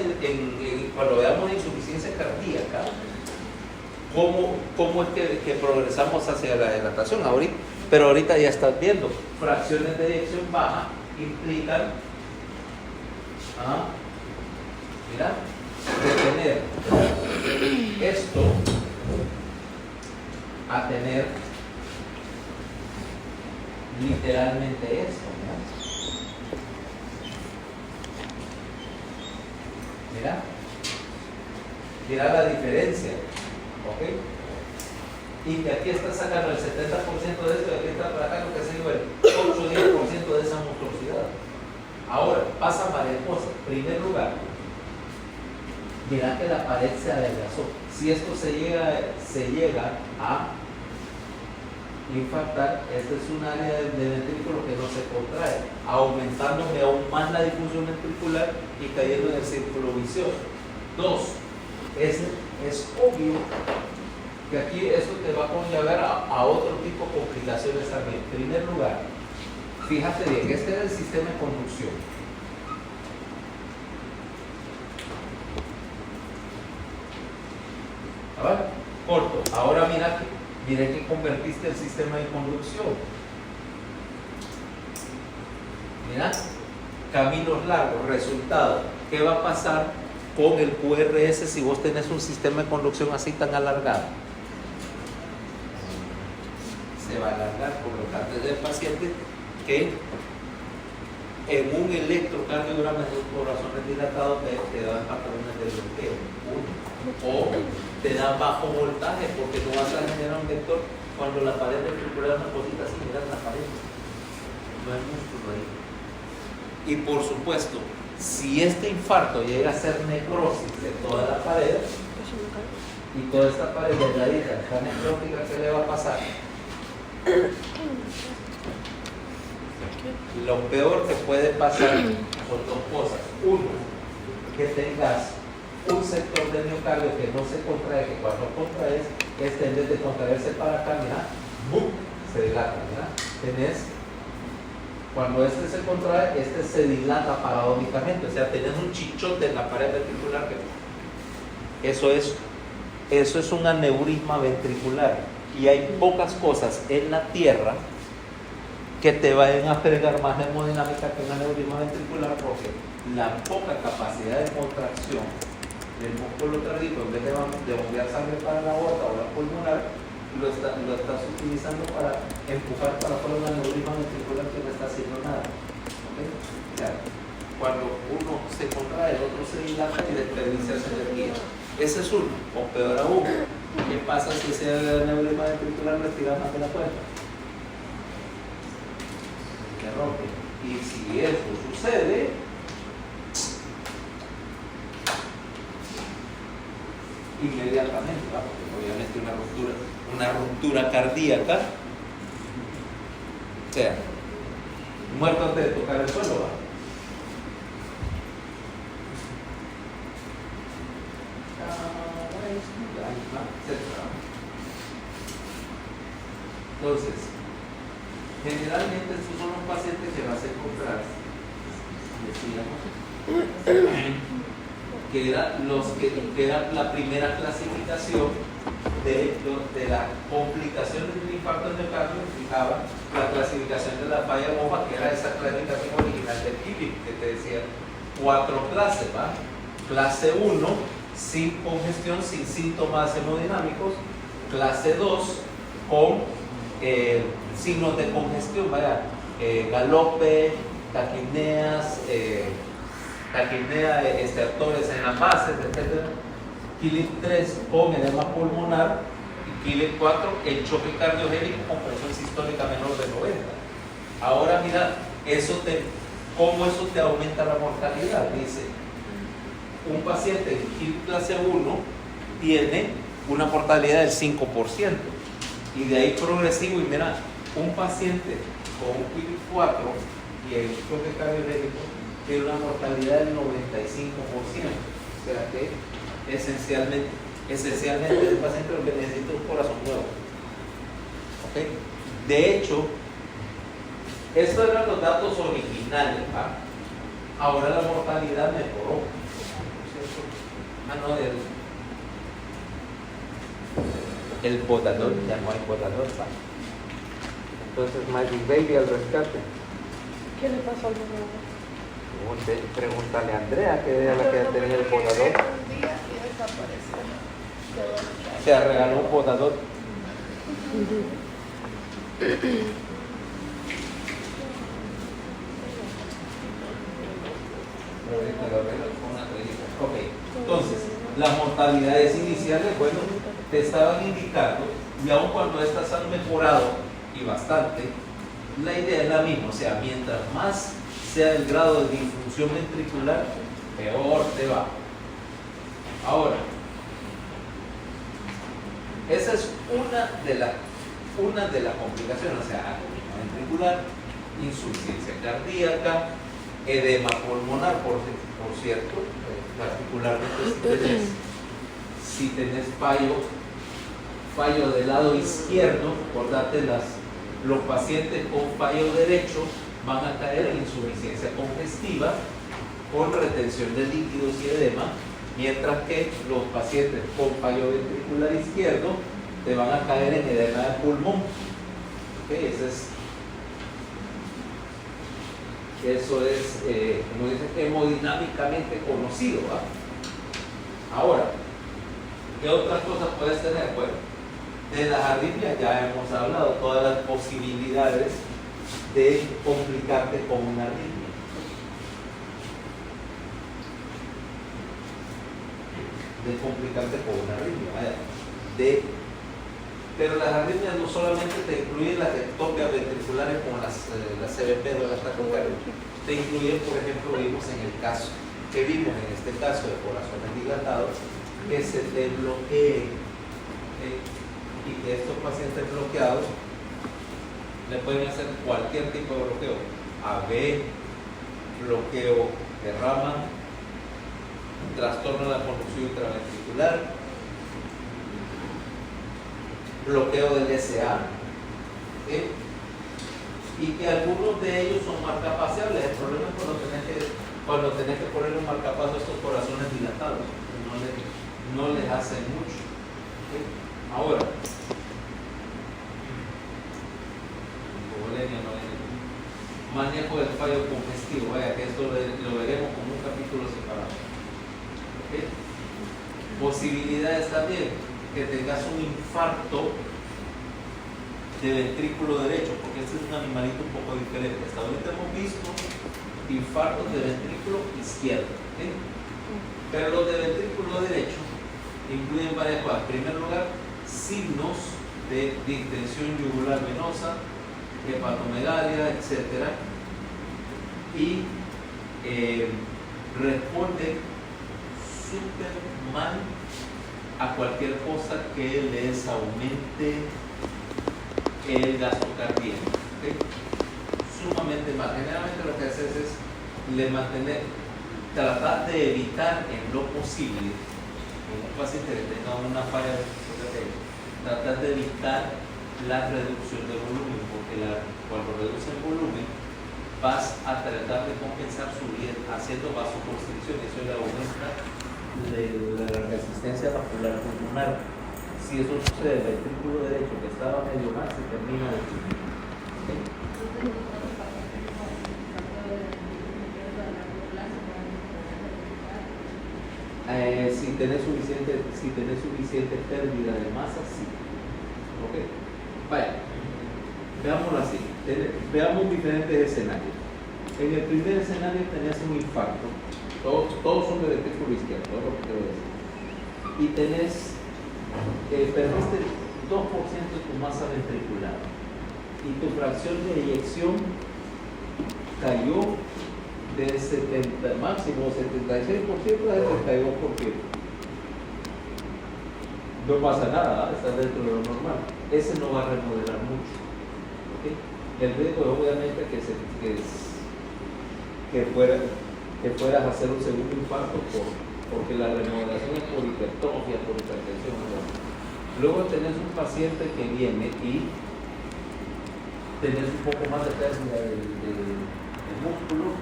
[SPEAKER 1] cuando veamos insuficiencia cardíaca, cómo es que progresamos hacia la dilatación. Pero ahorita ya estás viendo, fracciones de eyección baja implican, mira, de tener esto a tener literalmente esto. Mira la diferencia, ¿ok? Y que aquí está sacando el 70% de esto y aquí está sacando, que se dio el 8 o 10% de esa monstruosidad. Ahora, pasan varias cosas. En primer lugar, mira que la pared se adelgazó. Si esto se llega a infartar, este es un área de ventrículo que no se contrae, aumentándome aún más la difusión ventricular y cayendo en el círculo vicioso. 2. Es obvio que aquí esto te va a conllevar a otro tipo de complicaciones también. En primer lugar, fíjate bien, este es el sistema de conducción. A ver, corto. Ahora mira que convertiste el sistema de conducción. Mira, caminos largos, resultado. ¿Qué va a pasar con el QRS si vos tenés un sistema de conducción así tan alargado? Se va a alargar por lo tanto del paciente que en un electrocardiograma de los corazones dilatados te dan patrones de bloqueo. O te da bajo voltaje porque no vas a generar un vector cuando la pared ventricular es una cosita así, mirad la pared, no hay músculo ahí. Y por supuesto, si este infarto llega a ser necrosis de toda la pared y toda esta pared delgadita está necrótica, ¿qué le va a pasar? Lo peor que puede pasar son dos cosas. Uno, que tengas un sector del miocardio que no se contrae, que cuando contraes, en vez de contraerse para acá, mira, ¡bum!, se dilata, mira. Cuando este se contrae, este se dilata paradójicamente, o sea, tenés un chichote en la pared ventricular. Eso es un aneurisma ventricular, y hay pocas cosas en la tierra que te vayan a fregar más hemodinámica que un aneurisma ventricular, porque la poca capacidad de contracción del músculo tardío, en vez de bombear sangre para la aorta o la pulmonar, lo estás utilizando para empujar para afuera un aneurisma ventricular que no está haciendo nada. ¿Okay? O sea, cuando uno se contrae, el otro se dilata y desperdicia esa energía. Ese es uno. O peor aún, ¿qué pasa si ese aneurisma ventricular lo estira más de la cuenta? Se rompe. Y si eso sucede, inmediatamente, ¿va? Porque obviamente una ruptura cardíaca, o sea, muerto antes de tocar el suelo, ¿va? Entonces, generalmente estos son los pacientes que vas a encontrar, decíamos, que era la primera clasificación de las complicaciones del infarto de miocardio. Fijaba la clasificación de la falla bomba, que era esa clasificación original de Philip, que te decía 4 clases, ¿va? Clase 1, sin congestión, sin síntomas hemodinámicos. Clase 2, con signos de congestión, ¿vaya? Galope, taquipneas, estertores en las bases, etc. Killing 3 con edema pulmonar y Killing 4 el choque cardiogénico con presión sistólica menor de 90. Ahora mira, cómo eso te aumenta la mortalidad. Dice, un paciente en Kill clase 1 tiene una mortalidad del 5%, y de ahí progresivo. Y mira, un paciente con un Killing 4 y el choque cardiogénico tiene una mortalidad del 95%, o sea que esencialmente el paciente lo que necesita es un corazón nuevo. ¿Okay? De hecho, estos eran los datos originales, ¿va? Ahora la mortalidad mejoró. No, el botador, ya no hay botador, ¿va? Entonces Magic Baby al rescate.
[SPEAKER 3] ¿Qué le pasó al nuevo?
[SPEAKER 1] Pregúntale a Andrea, que era la que tenía el botador.
[SPEAKER 2] Un día y desapareció.
[SPEAKER 1] Se regaló un botador. Ok, entonces, las mortalidades iniciales, bueno, te estaban indicando, y aun cuando estas han mejorado y bastante, la idea es la misma, o sea, mientras más sea el grado de disfunción ventricular, peor te va. Ahora, esa es una de las complicaciones, o sea, agonía ventricular, insuficiencia cardíaca, edema pulmonar, por cierto, particularmente si tenés fallo del lado izquierdo, acordate, los pacientes con fallo derecho van a caer en insuficiencia congestiva con retención de líquidos y edema, mientras que los pacientes con fallo ventricular izquierdo te van a caer en edema de pulmón. ¿Okay? Eso es como dicen, hemodinámicamente conocido, ¿va? Ahora, ¿qué otras cosas puedes tener? Bueno, de las arritmias ya hemos hablado, todas las posibilidades de complicarte con una arritmia. Pero las arritmias no solamente te incluyen las ectopias ventriculares como las CVP o las taquicardias, te incluyen, por ejemplo, vimos en este caso de corazones dilatados, que se te bloquee, y que estos pacientes bloqueados le pueden hacer cualquier tipo de bloqueo, AB, bloqueo de rama, trastorno de la conducción intraventricular, bloqueo del SA, y que algunos de ellos son marcapaseables. El problema es cuando tenés que poner un marcapaso a estos corazones dilatados, no les hace mucho. Ahora, manejo del fallo congestivo, vaya que esto lo veremos como un capítulo separado. Posibilidades también que tengas un infarto de ventrículo derecho, porque este es un animalito un poco diferente. Hasta ahorita hemos visto infartos de ventrículo izquierdo, pero los de ventrículo derecho incluyen varias cosas. En primer lugar, signos de distensión yugular venosa, hepatomegalia, etc. Y responde súper mal a cualquier cosa que les aumente el gasto cardíaco. Sumamente mal. Generalmente lo que haces es tratar de evitar en lo posible, en un paciente que tenga una falla de tratar de evitar la reducción de volumen, porque cuando reduce el volumen vas a tratar de compensar su vida haciendo vasoconstricción, eso le aumenta la resistencia vascular pulmonar. Si eso sucede, el ventrículo derecho que estaba medio mal se termina de si tenés suficiente pérdida de masa, sí. ¿Ok? Vaya, veámoslo así. Veamos diferentes escenarios. En el primer escenario tenías un infarto. Todos son de ventrículo izquierdo, todo lo que quiero decir. Y perdiste 2% de tu masa ventricular. Y tu fracción de eyección cayó de 70, máximo 76% a 72%. No pasa nada, ¿eh? Está dentro de lo normal. Ese no va a remodelar mucho. ¿Okay? El riesgo es obviamente que fueras a hacer un segundo infarto porque la remodelación es por hipertrofia, por hipertensión. Luego tenés un paciente que viene y tenés un poco más de pérdida del músculo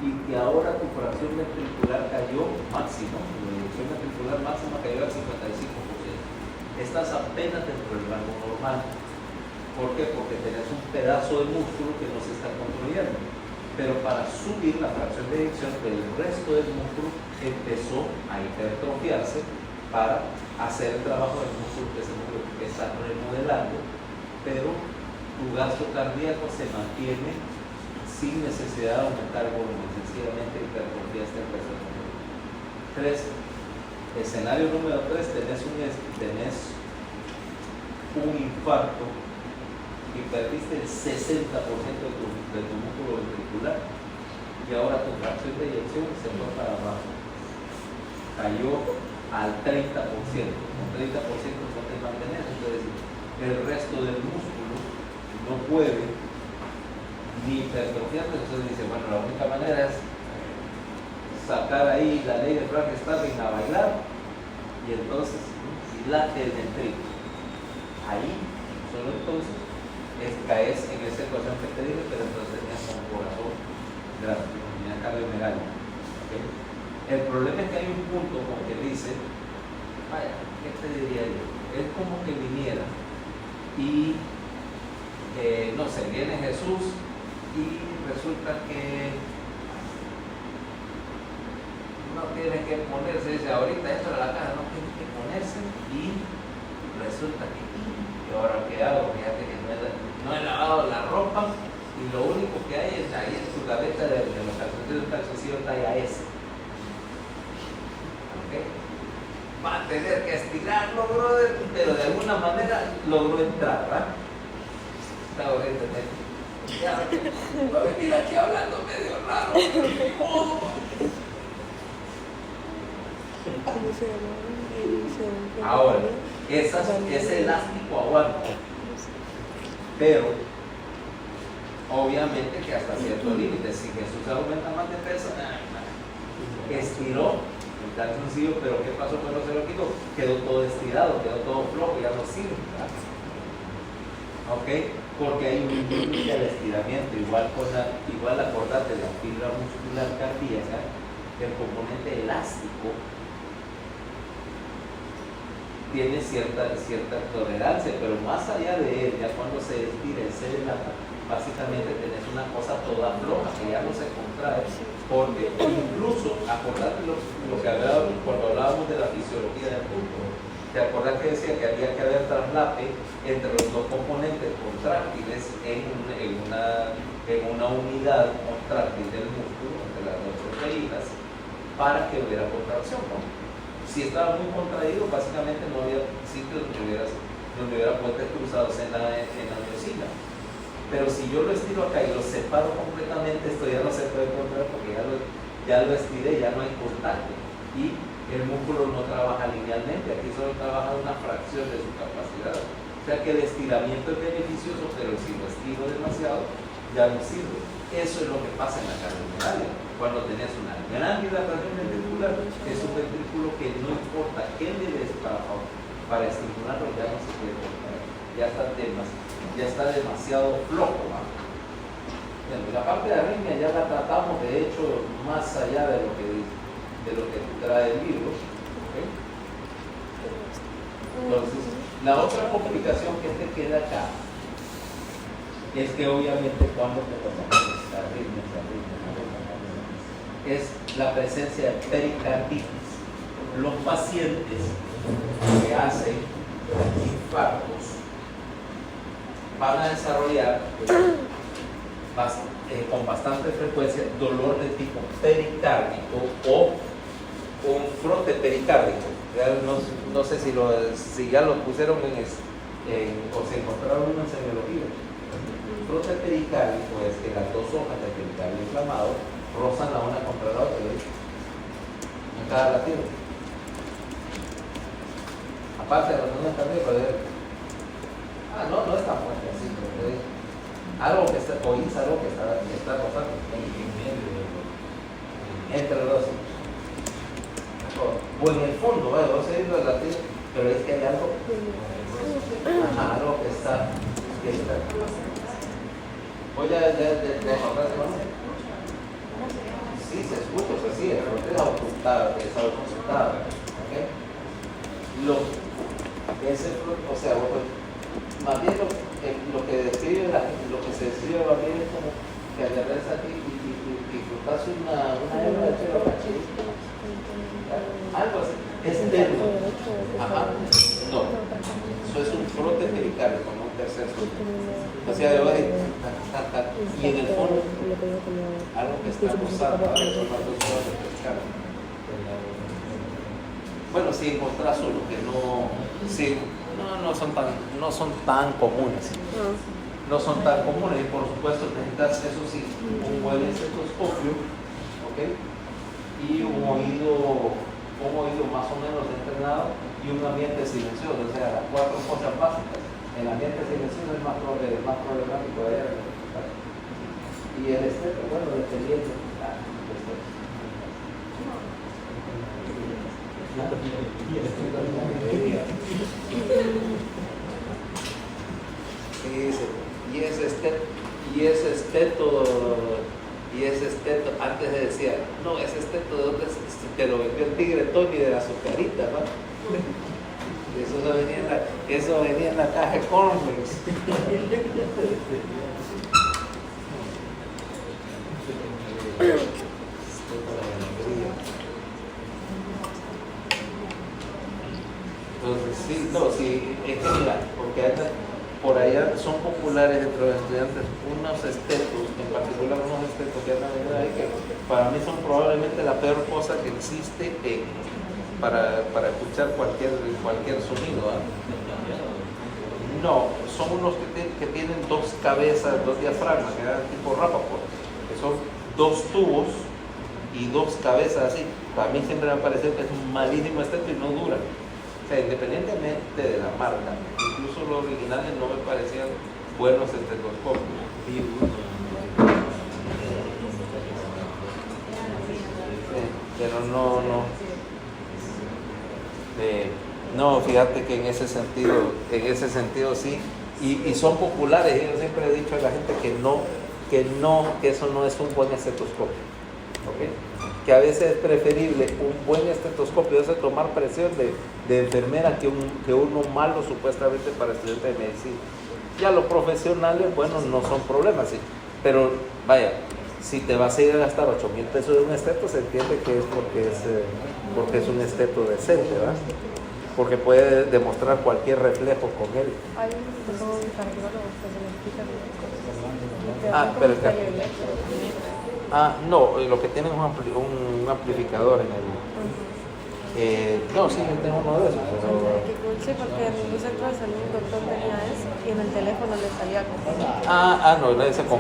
[SPEAKER 1] y que ahora tu fracción ventricular cayó máximo, tu eyección ventricular máxima cayó al 55%. Estás apenas dentro del rango normal. ¿Por qué? Porque tenés un pedazo de músculo que no se está construyendo. Pero para subir la fracción de eyección, el resto del músculo empezó a hipertrofiarse para hacer el trabajo del músculo que se está remodelando, pero tu gasto cardíaco se mantiene sin necesidad de aumentar el volumen, sencillamente hipertrofiaste el resto del músculo. 3. Escenario número 3, tenés un infarto y perdiste el 60% de tu músculo ventricular y ahora tu fracción de eyección se fue para abajo, cayó al 30%, con 30% no te mantienes, entonces el resto del músculo no puede ni hipertrofiarse, entonces dice, bueno, la única manera es sacar ahí la ley de Frankenstein a bailar y entonces dilate el ventrículo. Ahí, solo entonces, caes en esa ecuación que te dije, pero entonces tenías un corazón grande, tenías cardiomegalia. ¿Okay? El problema es que hay un punto como que dice, vaya, ¿qué te diría yo? Es como que viniera y, no sé, viene Jesús y resulta que no tiene que ponerse, dice, ahorita dentro de la casa no tiene que ponerse y resulta que, ¿y ahora qué hago? Fíjate que no he lavado la ropa y lo único que hay es ahí en su gaveta de los calzoncillos, calzoncillo talla S. ¿Okay? Va a tener que estirarlo, brother, pero de alguna manera logró entrar, ¿verdad? Está horrible, ya va a venir aquí hablando medio raro. Oh.
[SPEAKER 3] ¿Cómo se llama?
[SPEAKER 1] Ahora, ese elástico aguanta, pero obviamente que hasta cierto límite. Si Jesús aumenta más de peso, estiró el calzoncillo, pero ¿qué pasó cuando se lo quitó? Quedó todo estirado, quedó todo flojo, ya no sirve, ¿verdad? ¿Ok? Porque hay un límite al estiramiento, igual acordate de la fibra muscular cardíaca, el componente elástico tiene cierta tolerancia, pero más allá de él, ya cuando se estira y se dilata, básicamente tenés una cosa toda floja que ya no se contrae, porque incluso, acordate lo que hablábamos cuando hablábamos de la fisiología del músculo, ¿te acordás que decía que había que haber traslape entre los dos componentes contráctiles en una unidad contráctil del músculo, entre las dos proteínas, para que hubiera contracción, ¿no? Si estaba muy contraído, básicamente no había sitio donde hubiera puentes cruzados en la miosina. Pero si yo lo estiro acá y lo separo completamente, esto ya no se puede contraer porque ya lo estiré, ya no hay contacto. Y el músculo no trabaja linealmente, aquí solo trabaja una fracción de su capacidad. O sea que el estiramiento es beneficioso, pero si lo estiro demasiado, ya no sirve. Eso es lo que pasa en la cardiomegalia. Cuando tenés una gran dilatación ventricular, es un ventrículo que no importa qué le des para estimularlo, ya no se puede contraer. Ya está demasiado flojo, ¿no? Bueno, la parte de arritmia ya la tratamos, de hecho, más allá de lo que trae el libro. ¿Okay? Entonces, la otra complicación que te queda acá es que obviamente cuando te tomamos arritmias, es la presencia de pericarditis. Los pacientes que hacen infartos van a desarrollar con bastante frecuencia dolor de tipo pericárdico o un frote pericárdico. No sé si ya lo pusieron o se encontraron en semiología. El frote pericárdico es que las dos hojas del pericardio inflamado rozan la una contra la otra, ¿ves? En cada latido. Aparte de los números también, no es tan fuerte así, pero algo que está rozando entre los dos. O en el fondo, vos seguís los latidos, pero es que hay algo, algo que está. Voy a encontrarse, ¿no? sí se escucha, o sea, sí, el frote es autosustado, ¿ok? O sea, más bien lo que describe lo que se describe más bien es como que agarras aquí y frotas una hebra de pelo cachis, algo así, es terno. Ajá, no, eso es un frote pericardio, como un tercer frote. O sea, y en el fondo, algo que está usando, son las dos cosas de pericardio. Bueno, si encontrás uno que no son tan comunes. No son tan comunes y por supuesto necesitas, eso sí, un buen estetoscopio, ¿ok? Y un oído más o menos entrenado y un ambiente silencioso, o sea, las 4 cosas básicas. El ambiente silencioso es más problemático de allá. Y el esteto, bueno, dependiendo. Y ese esteto, antes decía, no, ese esteto de dónde te lo vendió el tigre Tony de la azucarita, ¿no? Eso venía en la caja de cornflakes. Entonces, sí, es que mira, porque por allá son populares entre los estudiantes unos estetos, en particular unos estetos que andan ahí, que para mí son probablemente la peor cosa que existe para escuchar cualquier sonido. No, son unos que tienen 2 cabezas, 2 diafragmas, que dan tipo Rappaport, que son 2 tubos y 2 cabezas así. Para mí siempre me ha parecido que es un malísimo esteto y no dura. O sea, independientemente de la marca, incluso los originales no me parecían buenos estetoscopios. Pero no, fíjate que en ese sentido sí, y son populares. Yo siempre he dicho a la gente que eso no es un buen estetoscopio, ¿okay? Que a veces es preferible un buen estetoscopio, es tomar presión de enfermera que uno malo supuestamente para estudiantes de medicina. Ya los profesionales, bueno, no son problemas, sí, pero vaya, si te vas a ir a gastar 8,000 pesos de un esteto, se entiende que es porque es un esteto decente, ¿verdad? Porque puede demostrar cualquier reflejo con él.
[SPEAKER 3] Hay un cardiólogo que se le explica.
[SPEAKER 1] Pero no, lo que tiene es un amplificador en el... no, sí, yo tengo uno de esos.
[SPEAKER 3] Sí, porque en un centro de salud un doctor tenía eso y en el teléfono le salía como...
[SPEAKER 1] no, ese con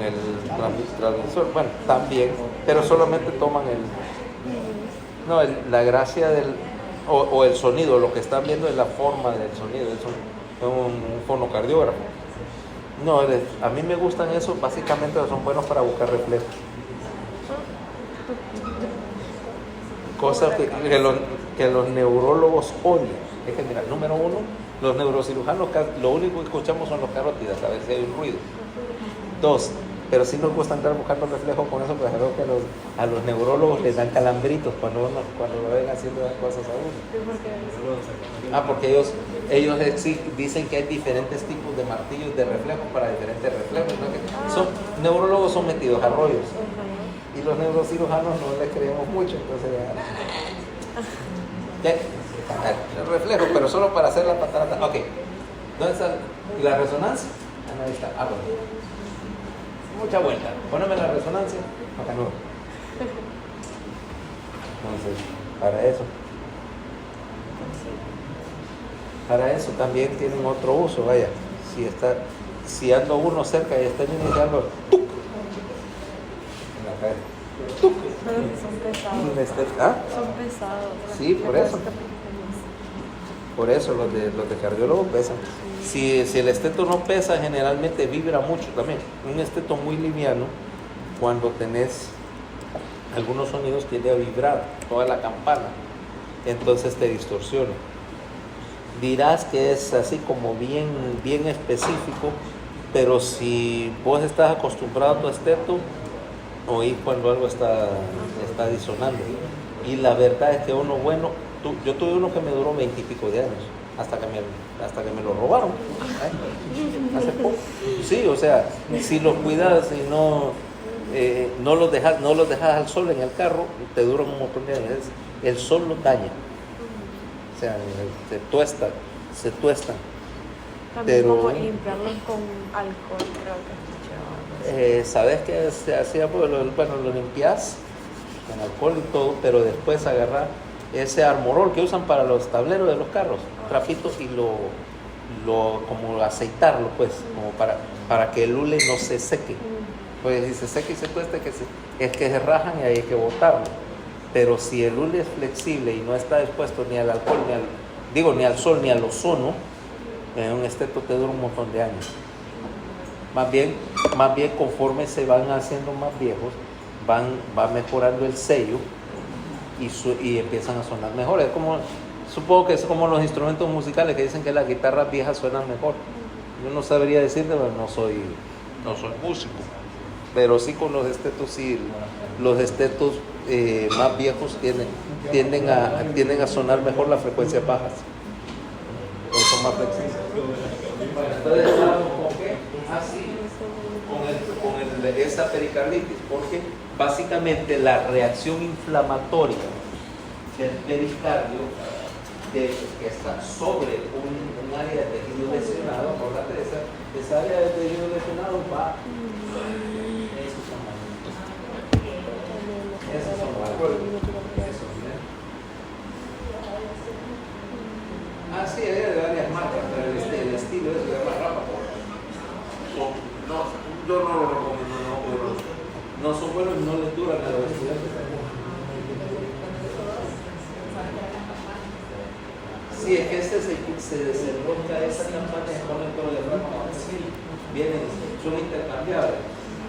[SPEAKER 1] el transmisor, bueno, también, pero solamente toman la gracia o el sonido, lo que están viendo es la forma del sonido, es un fonocardiógrafo. No, a mí me gustan esos, básicamente son buenos para buscar reflejos. Cosas que los neurólogos odian. Es que mira, número 1, los neurocirujanos lo único que escuchamos son los carótidas, a veces hay un ruido. 2, pero sí nos gusta andar buscando reflejos con eso, porque creo que a los neurólogos les dan calambritos cuando lo ven haciendo las cosas a uno. Porque ellos dicen que hay diferentes tipos de martillos de reflejos para diferentes reflejos, ¿no? Neurólogos son metidos a rollos. Y los neurocirujanos no les creemos mucho, entonces el reflejo, pero solo para hacer la patarata. Ok, ¿dónde está? ¿Y la resonancia? Ahí está, bueno. Mucha vuelta, poneme la resonancia, acá no. Entonces, para eso también tienen otro uso, vaya, si ando uno cerca y está iniciando ¡tuc! En la calle. ¡Tuc!
[SPEAKER 3] Son pesados. Son pesados.
[SPEAKER 1] Sí, por eso. Por eso los de cardiólogos pesan. Si el esteto no pesa, generalmente vibra mucho también. Un esteto muy liviano, cuando tenés algunos sonidos, tiende a vibrar toda la campana, entonces te distorsiona. Dirás que es así como bien específico, pero si vos estás acostumbrado a tu esteto, oís cuando algo está disonando. Y la verdad es que uno bueno, yo tuve uno que me duró 20 y pico de años, hasta que me lo robaron. Hace poco. Sí, o sea, si los cuidas y no los dejas al sol en el carro, te duran un montón de años. El sol los daña. O sea, se tuestan.
[SPEAKER 3] También
[SPEAKER 1] Pero
[SPEAKER 3] como limpiarlos con alcohol, creo que escuché.
[SPEAKER 1] ¿sabes qué se hacía? Pues, lo limpias con alcohol y todo, pero después agarrar ese armorol que usan para los tableros de los carros, trapitos, y como aceitarlo, pues, como para que el hule no se seque. Pues si se seca y se tuesta, es que se rajan y hay que botarlo. Pero si el hule es flexible y no está expuesto ni al alcohol, ni al sol, ni al ozono, un esteto te dura un montón de años. Más bien conforme se van haciendo más viejos, va mejorando el sello y empiezan a sonar mejor. Supongo que es como los instrumentos musicales que dicen que las guitarras viejas suenan mejor. Yo no sabría decirte, pero no soy músico. Pero sí con los estetos, sí, los estetos más viejos tienden a sonar mejor las frecuencias bajas. Porque son más flexibles. Entonces, ¿con qué? Así, con esa pericarditis, porque básicamente la reacción inflamatoria del pericardio que está sobre un área de tejido lesionado, acordate de esa área de tejido lesionado va. Esos son sí, hay de varias marcas, pero el estilo es de más rápido. Yo no lo recomiendo, no son buenos y no les duran a los estudiantes. Sí, es que se desenrosca esa campana y pone todo el diafragma. Son intercambiables,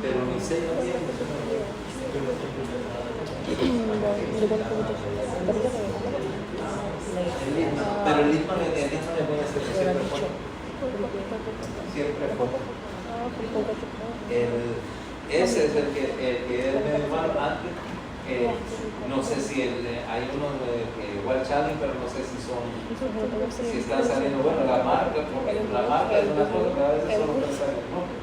[SPEAKER 1] pero ni sello tiene. Pero el Littmann es buena siempre fue. Ese es el que es medio malo antes. No sé si hay unos igual Channing, pero no sé si están saliendo. Bueno, la marca, porque la marca es una cosa que a veces solo pensar en el nombre.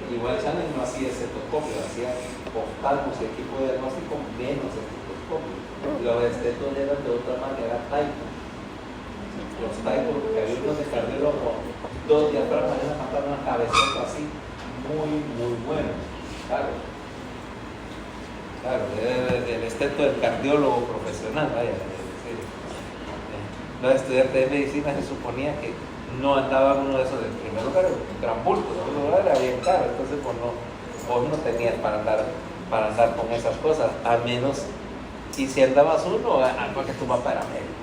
[SPEAKER 1] Igual Channing no hacía estetoscopio, hacía oftalmos y equipo de diagnóstico menos estetoscopio. Los estetos eran de otra manera taipo. Los taipos, porque había unos de cardiólogo, dos diafragmas, una cabezota así, muy buenos. Claro, el esteto del cardiólogo profesional, vaya. Los estudiantes de medicina se suponía que no andaban uno de esos de primer lugar, un gran bulto, en segundo lugar era bien caro, entonces vos no tenías para andar con esas cosas, a menos, y si andabas uno, porque tu papá era médico.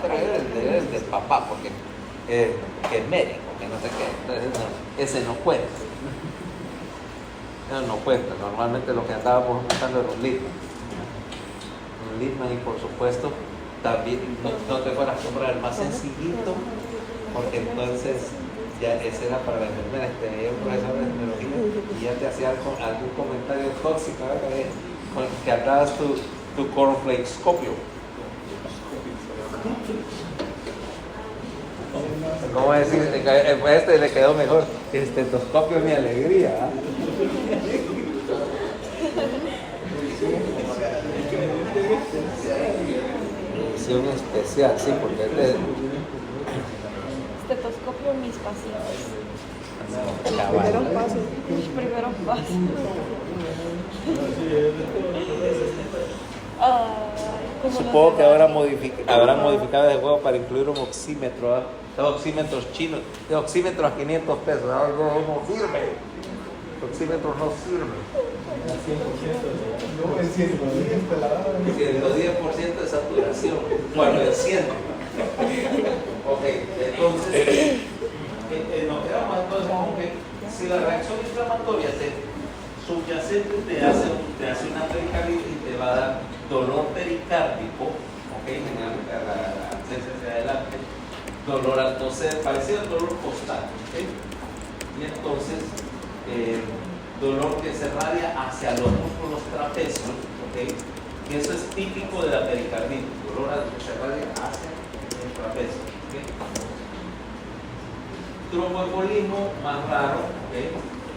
[SPEAKER 1] Pero eres del papá, porque que es médico, que no sé qué, entonces ese no cuenta. No cuenta, normalmente lo que andábamos buscando era un Littmann y por supuesto también no te fueras a comprar el más sencillito, porque entonces ya ese era para la enfermera, tenía un profesor de enfermería y ya te hacía algún comentario tóxico, que andabas tu cornflakescopio. ¿Cómo decir? Este le quedó mejor. Estetoscopio es mi alegría. Edición especial, sí, porque
[SPEAKER 3] Estetoscopio mis pacientes. Mis primeros pasos.
[SPEAKER 1] Supongo que habrán modificado ese juego para incluir un oxímetro. Los oxímetros chinos, de oxímetros a 500 pesos. No sirve. Los oxímetros no sirven. 110% de saturación. Bueno, el 100. Ok, entonces, nos quedamos entonces con que si la reacción inflamatoria subyacente te hace una pericarditis y te va a dar dolor pericárdico, ok, generalmente a la abscencia hacia adelante, dolor al toser, parecido al dolor costal, ok, y entonces dolor que se irradia hacia los músculos trapecios, ¿ok? Y eso es típico de la pericarditis, dolor que se irradia hacia el trapecio, ¿ok? Tromboembolismo más raro, ¿ok?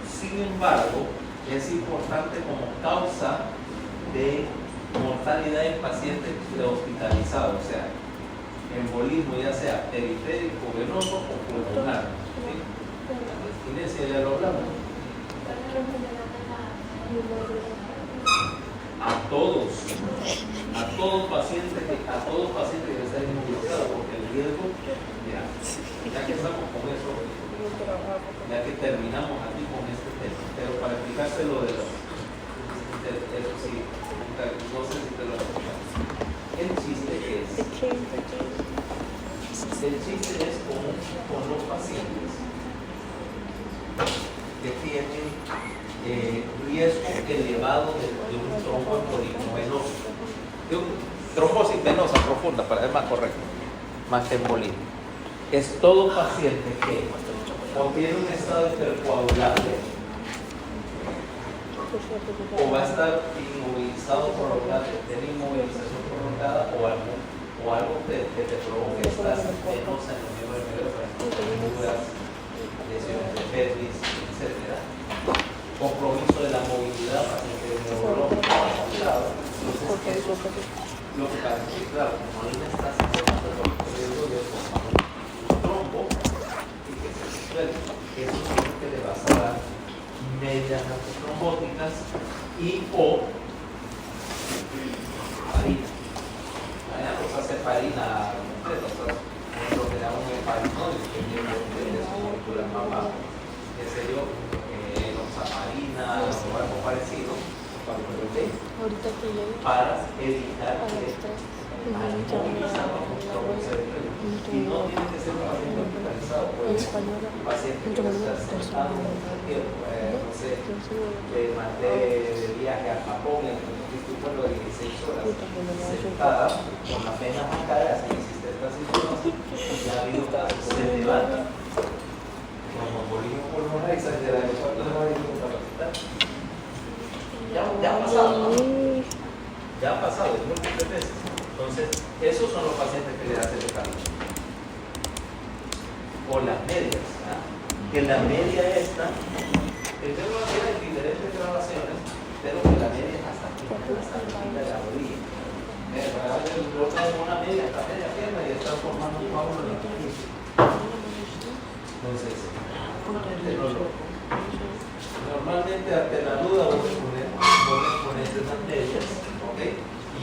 [SPEAKER 1] Sin embargo, es importante como causa de mortalidad en pacientes hospitalizados, o sea, embolismo ya sea periférico, venoso o pulmonar. ¿Sí? La abstinencia ya lo hablamos. A todo paciente que debe estar inmunizado, porque el riesgo, ya que estamos con eso, ya que terminamos aquí con este tema, pero para explicarte lo de los, eso sí, no sé si te lo explico. El chiste es con los pacientes que tienen riesgo elevado de un tromboembolismo venoso, de un trombosis venosa profunda, para ser más correcto, más que embolismo. Es todo paciente que o tiene un estado hipercoagulable o va a estar inmovilizado prolongado, tiene inmovilización prolongada o algo que te provoque estas venosas en los miembros inferiores, por ejemplo, fracturas, lesiones de pelvis, etc. Compromiso de la movilidad, paciente neurológico avanzado. Entonces, eso lo que pasa es que, claro, como hay una estancia de riesgo de formar un trombo y que se suelte, eso es que le vas a dar medias antitrombóticas y o farina. O sea, hacer farina completa, o sea, lo que llamamos heparinoide, que tiene su molécula más baja, qué sé yo, farina o algo parecido,
[SPEAKER 3] Ahorita que llegue
[SPEAKER 1] para evitar
[SPEAKER 3] a
[SPEAKER 1] que
[SPEAKER 3] las 3,
[SPEAKER 1] y no tiene que ser un paciente hospitalizado, puede ser un paciente que está sentado mucho tiempo, no sé, te mandé de viaje a Japón en un vuelo de 16 horas, sentada, con las venas marcadas, que existe esta situación, y ha habido casos, se levanta, como embolismo pulmonar y sale del aeropuerto de Madrid con capacitar. Ya ha pasado, ¿no? Ya ha pasado, múltiples veces. Entonces, esos son los pacientes que le hacen el cambio. O las medias, ¿ah? Que la media esta, tenemos en diferentes grabaciones, pero que la media es hasta aquí de la rodilla. Yo traigo una media, esta media pierna y está formando un coágulo en la rodilla. Entonces, normalmente ante la duda vos pones esas medias, ¿ok?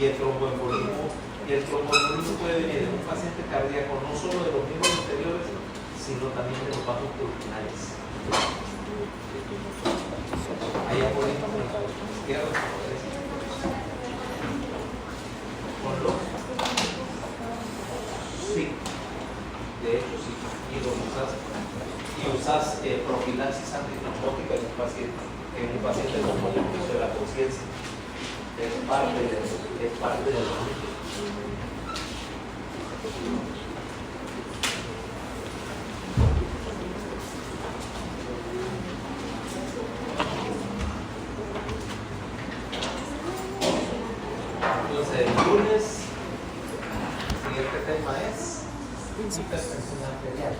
[SPEAKER 1] Y el tromboembolismo puede venir de un paciente cardíaco no solo de los miembros inferiores, sino también de los vasos pulmonares. Hay embolismo con la izquierda, con los sí, de hecho sí, y lo usas profilaxis antitrombótica en un paciente con movimiento de la conciencia. Es parte de lo mismo. Entonces, el lunes, el siguiente tema es hipertensión arterial.